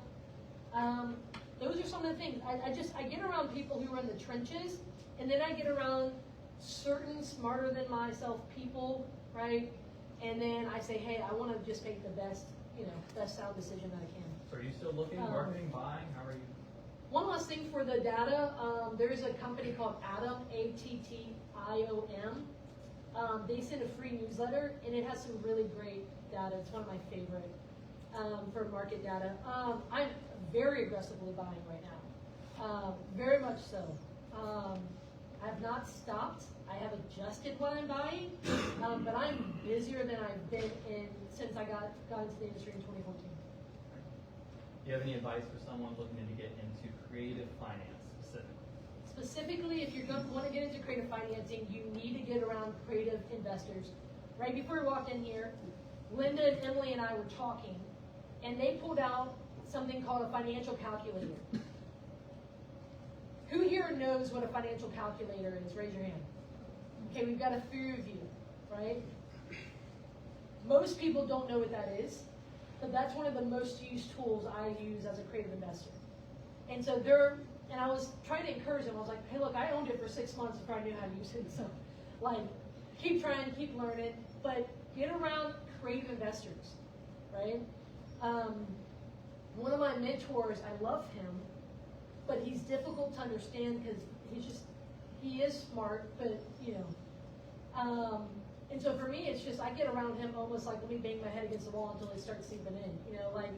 Those are some of the things. I get around people who are in the trenches, and then I get around certain smarter than myself people, right? And then I say, hey, I want to just make the best sound decision that I can. So are you still looking, marketing, buying? How are you? One last thing for the data, there's a company called Atom, ATTIOM. They send a free newsletter, and it has some really great data. It's one of my favorite for market data. I'm very aggressively buying right now, very much so. I have not stopped. I have adjusted what I'm buying, but I'm busier than I've been since I got into the industry in 2014. Do you have any advice for someone looking to get into creative finance specifically? Specifically, if you're going to want to get into creative financing, you need to get around creative investors. Right before we walked in here, Linda and Emily and I were talking, and they pulled out something called a financial calculator. Who here knows what a financial calculator is? Raise your hand. Okay, we've got a few of you, right? Most people don't know what that is, but that's one of the most used tools I use as a creative investor. And so and I was trying to encourage them. I was like, hey, look, I owned it for 6 months before I knew how to use it. So, like, keep trying, keep learning, but get around creative investors, right? One of my mentors, I love him, but he's difficult to understand because he is smart, but, you know. And so for me, it's just, I get around him almost like, let me bang my head against the wall until it starts seeping in. You know, like,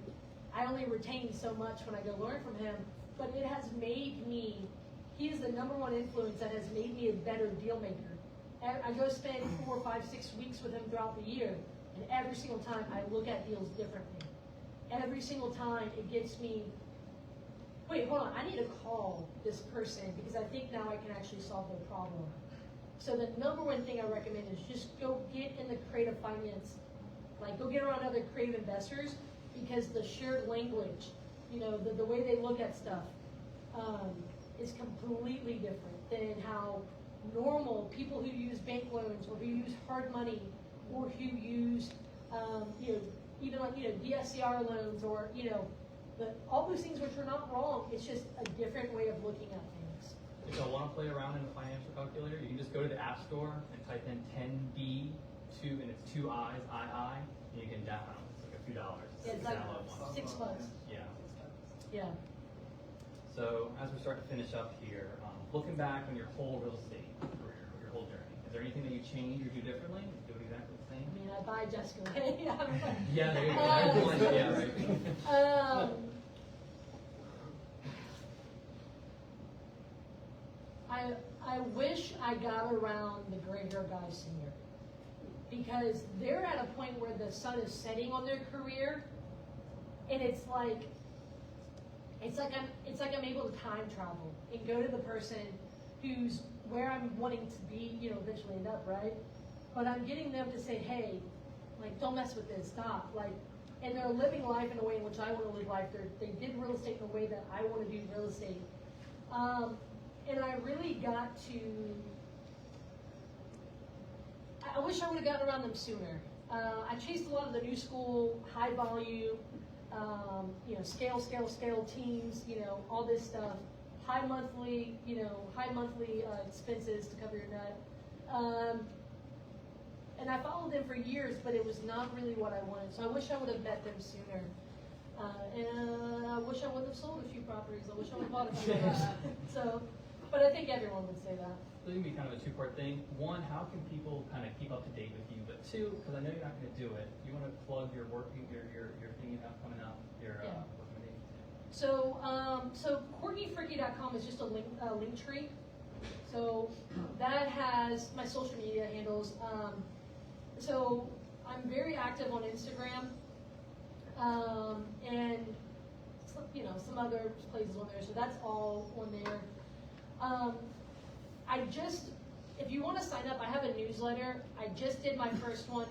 I only retain so much when I go learn from him, but it has made me, he is the #1 influence that has made me a better deal maker. I go spend 4, 5, 6 weeks with him throughout the year, and every single time I look at deals differently. Every single time it gets me, wait, hold on, I need to call this person because I think now I can actually solve their problem. So the #1 thing I recommend is just go get in the creative finance, like go get around other creative investors because the shared language, you know, the way they look at stuff is completely different than how normal people who use bank loans or who use hard money or who use, you know, even like, you know, DSCR loans or, you know, all those things which are not wrong. It's just a different way of looking at things. If you want to play around in the financial calculator, you can just go to the App Store and type in 10B, and it's 2 I's, I, and you can download. It's like a few dollars. Yeah, it's like $6. Yeah. Yeah. So as we're starting to finish up here, looking back on your whole real estate career, your whole journey, is there anything that you change or do differently? Do it exactly the same? I mean, I buy Jessica. Yeah, there you go. Yeah, right. I got around the gray hair guys sooner. Because they're at a point where the sun is setting on their career, and it's like I'm able to time travel and go to the person who's where I'm wanting to be, eventually end up, right? But I'm getting them to say, hey, like, don't mess with this, stop, like, and they're living life in a way in which I want to live life. They did real estate in the way that I want to do real estate. And I really got to, I wish I would have gotten around them sooner. I chased a lot of the new school, high volume, scale teams, all this stuff. High monthly expenses to cover your nut. And I followed them for years, but it was not really what I wanted. So I wish I would have met them sooner. And I wish I would have sold a few properties. I wish I would have bought a few. But I think everyone would say that. So it's going to be kind of a two-part thing. One, how can people kind of keep up to date with you? But two, because I know you're not going to do it, you want to plug your thing you have coming out, your recommendation. So CourtneyFricke.com is just a link tree. So that has my social media handles. So I'm very active on Instagram, and some other places on there. So that's all on there. If you want to sign up, I have a newsletter. I just did my first one.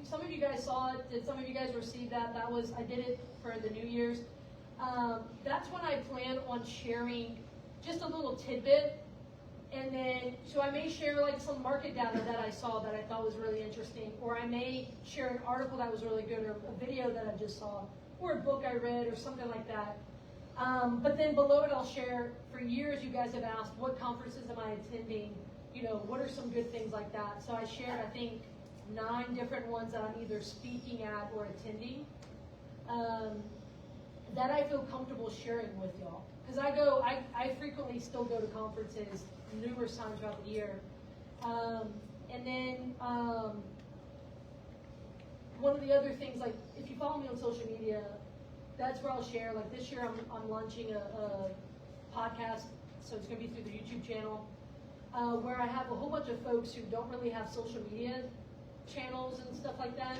Some of you guys saw it. Did some of you guys receive that? I did it for the New Year's. That's when I plan on sharing just a little tidbit. And then, so I may share like some market data that I saw that I thought was really interesting, or I may share an article that was really good, or a video that I just saw, or a book I read, or something like that. But then below it, I'll share, for years you guys have asked, what conferences am I attending? What are some good things like that? So I shared, I think, 9 different ones that I'm either speaking at or attending, that I feel comfortable sharing with y'all. Because I frequently still go to conferences numerous times throughout the year. And then one of the other things, like if you follow me on social media, that's where I'll share. Like this year I'm launching a podcast, so it's going to be through the YouTube channel, where I have a whole bunch of folks who don't really have social media channels and stuff like that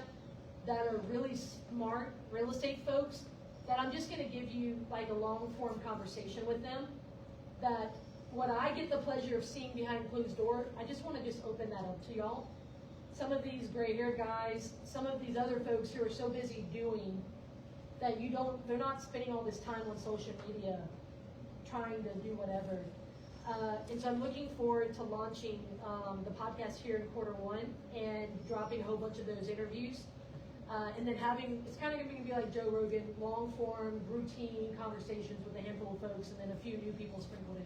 are really smart real estate folks, that I'm just going to give you like a long form conversation with them, that what I get the pleasure of seeing behind closed door, I just want to just open that up to y'all. Some of these gray hair guys, some of these other folks who are so busy doing that they're not spending all this time on social media trying to do whatever. And so I'm looking forward to launching the podcast here in Q1 and dropping a whole bunch of those interviews. And then it's kind of going to be like Joe Rogan, long form, routine conversations with a handful of folks, and then a few new people sprinkled in.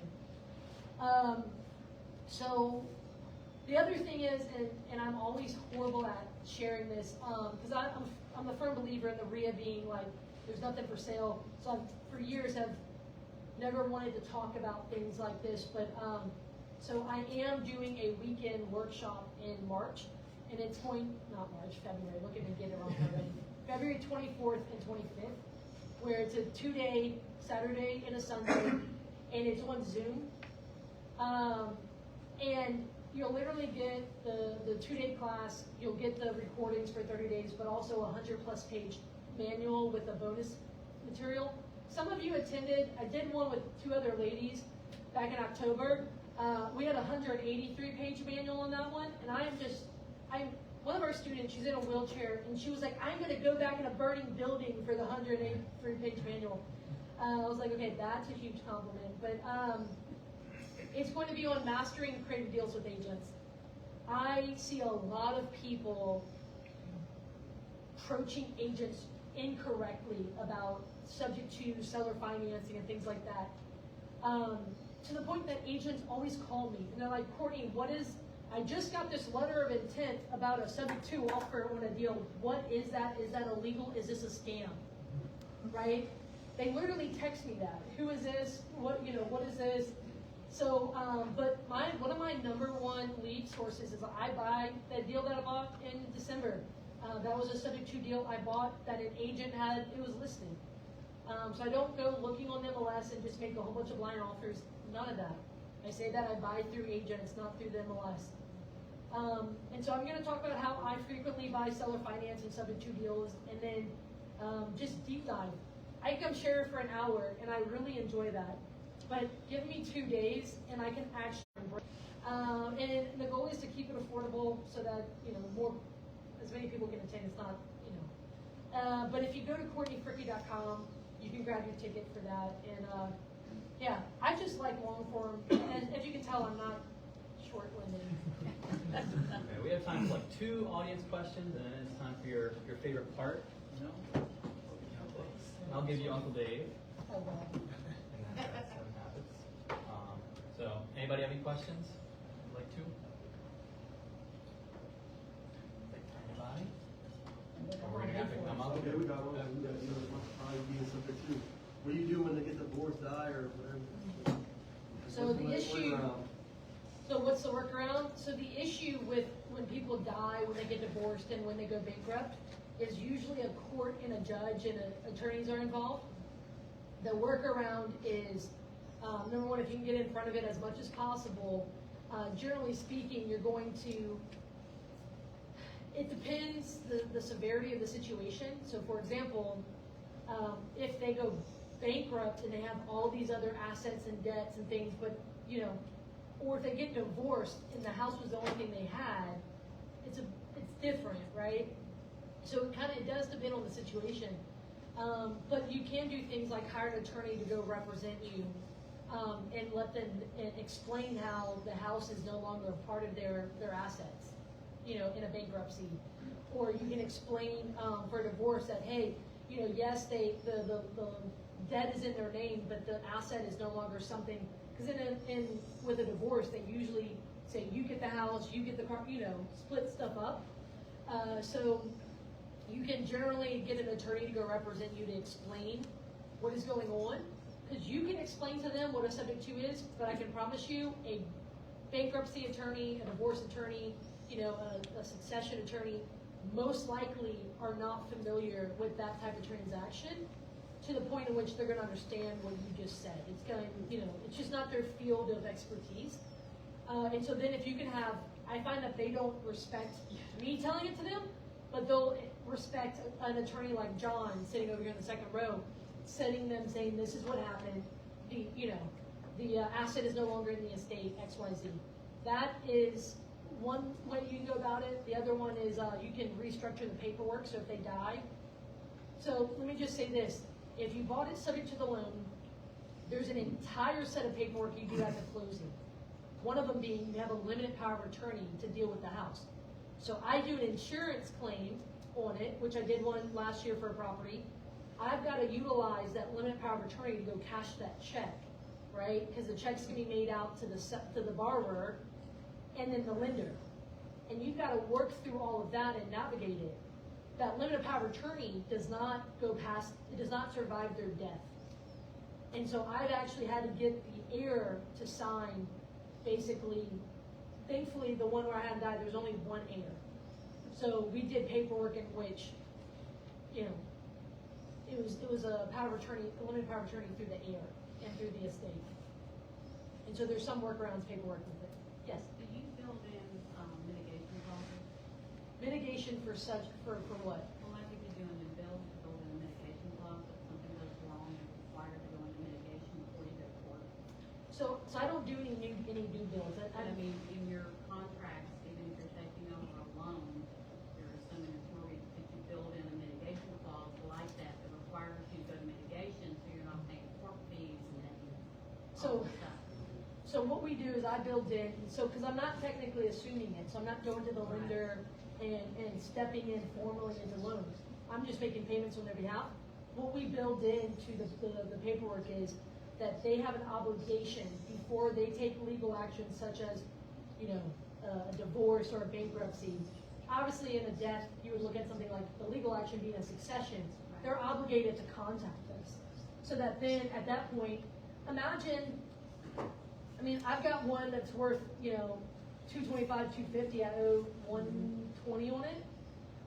So the other thing is, and I'm always horrible at sharing this, because I'm a firm believer in the REIA being like, there's nothing for sale. So for years have never wanted to talk about things like this, but so I am doing a weekend workshop in March, and it's February, look at me get it wrong already. February 24th and 25th, where it's a 2-day, Saturday and a Sunday, and it's on Zoom. And you'll literally get the 2-day class, you'll get the recordings for 30 days, but also a 100+ page manual with a bonus material. Some of you attended, I did one with 2 other ladies back in October. We had a 183-page manual on that one, and one of our students, she's in a wheelchair, and she was like, I'm going to go back in a burning building for the 183-page manual. I was like, okay, that's a huge compliment. But it's going to be on mastering creative deals with agents. I see a lot of people approaching agents incorrectly about subject to seller financing and things like that. To the point that agents always call me and they're like, Courtney, I just got this letter of intent about a subject to offer on a deal. What is that? Is that illegal? Is this a scam? Right? They literally text me that. Who is this? What is this? So, but one of my #1 lead sources is I buy that deal that I bought in December. That was a subject to deal I bought that an agent it was listed. So I don't go looking on MLS and just make a whole bunch of blind offers. None of that. I say that I buy through agents, not through the MLS. And so I'm going to talk about how I frequently buy seller financing subject to deals, and then just deep dive. I can share for an hour, and I really enjoy that. But give me 2 days, and I can actually. And the goal is to keep it affordable so that as many people can attend. It's not but if you go to CourtneyFricke.com, you can grab your ticket for that. And yeah, I just like long form. And as you can tell, I'm not short-winded. Okay, we have time for like 2 audience questions, and then it's time for your favorite part. I'll give you Uncle Dave. Oh, wow. And that's 7 habits. So, anybody have any questions? Like 2? Anybody? Or we're gonna have to come up. Okay, we got one. We got probably be something too. What do you do when they get divorced, die, or whatever? So the issue. So what's the workaround? So the issue with when people die, when they get divorced, and when they go bankrupt, is usually a court and a judge and attorneys are involved. The workaround is, number one, if you can get in front of it as much as possible, generally speaking, you're going to, it depends the severity of the situation. So for example, if they go bankrupt and they have all these other assets and debts and things, but or if they get divorced and the house was the only thing they had, it's different, right? So it does depend on the situation. But you can do things like hire an attorney to go represent you and let them explain how the house is no longer a part of their assets, in a bankruptcy. Or you can explain for a divorce that, hey, yes, the debt is in their name, but the asset is no longer something. Because with a divorce, they usually say you get the house, you get the car, split stuff up. So you can generally get an attorney to go represent you to explain what is going on. Because you can explain to them what a subject to is, but I can promise you a bankruptcy attorney, a divorce attorney, a succession attorney, most likely are not familiar with that type of transaction to the point in which they're going to understand what you just said. It's going, it's just not their field of expertise. And so then if you can have, I find that they don't respect me telling it to them, but they'll respect an attorney like John sitting over here in the second row, sitting them saying this is what happened. The asset is no longer in the estate, XYZ. That is one way you can go about it. The other one is you can restructure the paperwork, so if they die. So let me just say this. If you bought it subject to the loan, there's an entire set of paperwork you do at the closing. One of them being you have a limited power of attorney to deal with the house. So I do an insurance claim on it, which I did one last year for a property. I've got to utilize that limited power of attorney to go cash that check, right? Because the check's going to be made out to the borrower and then the lender. And you've got to work through all of that and navigate it. That limited power of attorney does not go past, it does not survive their death. And so I've actually had to get the heir to sign, basically, thankfully the one where I had died, there was only one heir. So we did paperwork in which, it was a power of attorney, a limited power of attorney through the heir and through the estate. And so there's some workarounds paperwork with it. Yes? Do you build in mitigation clauses? Mitigation for what? Well, like if you're doing a build in a mitigation clause, if something goes wrong, you're required to go into mitigation before you go to court. So I don't do any new builds. I mean, in your contracts, even if you're taking over a loan, you're assuming it's mortgage, that you build in a mitigation clause like that requires you to go to mitigation, so you're not paying court fees and then all that stuff. So what we do is I build in, because I'm not technically assuming it, so I'm not going to the lender and stepping in formally into loans. I'm just making payments on their behalf. What we build into the paperwork is that they have an obligation before they take legal action, such as, a divorce or a bankruptcy. Obviously, in a death, you would look at something like the legal action being a succession. They're obligated to contact us, so that then at that point, imagine. I've got one that's worth, $225, $250. I owe $120 on it.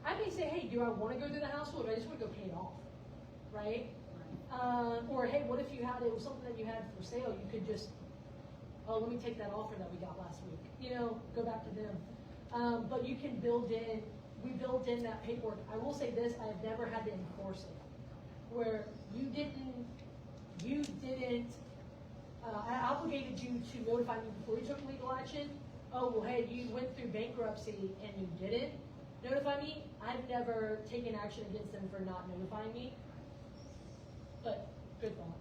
I may say, hey, do I want to go through the household, or I just want to go pay it off, right? Or hey, what if it was something that you had for sale? You could just oh, let me take that offer that we got last week, go back to them. But you can we built in that paperwork. I will say this, I have never had to enforce it. Where you didn't, I obligated you to notify me before you took legal action. Oh, well, hey, you went through bankruptcy and you didn't notify me. I've never taken action against them for not notifying me. But good thought.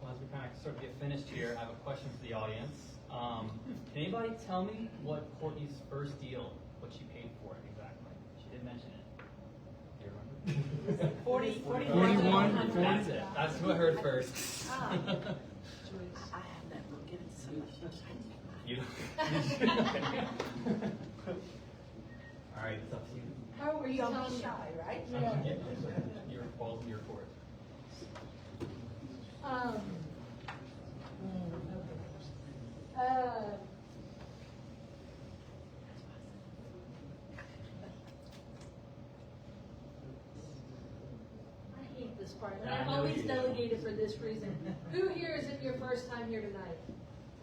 Well, as we kind of sort of get finished here, I have a question for the audience. Can anybody tell me what Courtney's first deal, what she paid for it exactly? She did mention it. Do you remember? 41. That's it. That's who I heard first. I have that book, give it to somebody. You don't. All right, it's up to you. How were you Don't telling be me? shy, right? Yeah. Your balls in your court. I hate this part, and I I know always you do. delegate it for this reason. Who here is it your first time here tonight?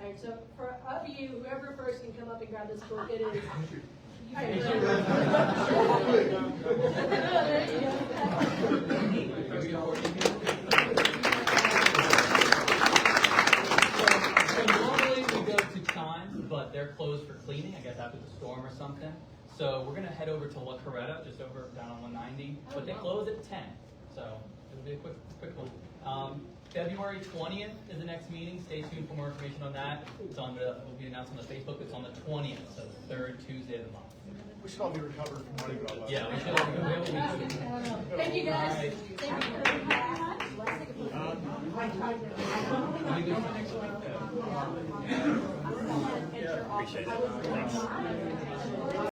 All right, so for of you, whoever first can come up and grab this book, it is. There you go. So normally we go to Chimes, but they're closed for cleaning, I guess after the storm or something. So we're gonna head over to La Coretta, just over down on 190, but they close at 10. So it'll be a quick one. February 20th is the next meeting. Stay tuned for more information on that. Will be announced on the Facebook. It's on the 20th, so the third Tuesday of the month. We should all be recovered from running about last Yeah, night. we should. Thank you, guys. All right. Thank you. Appreciate it. Thanks.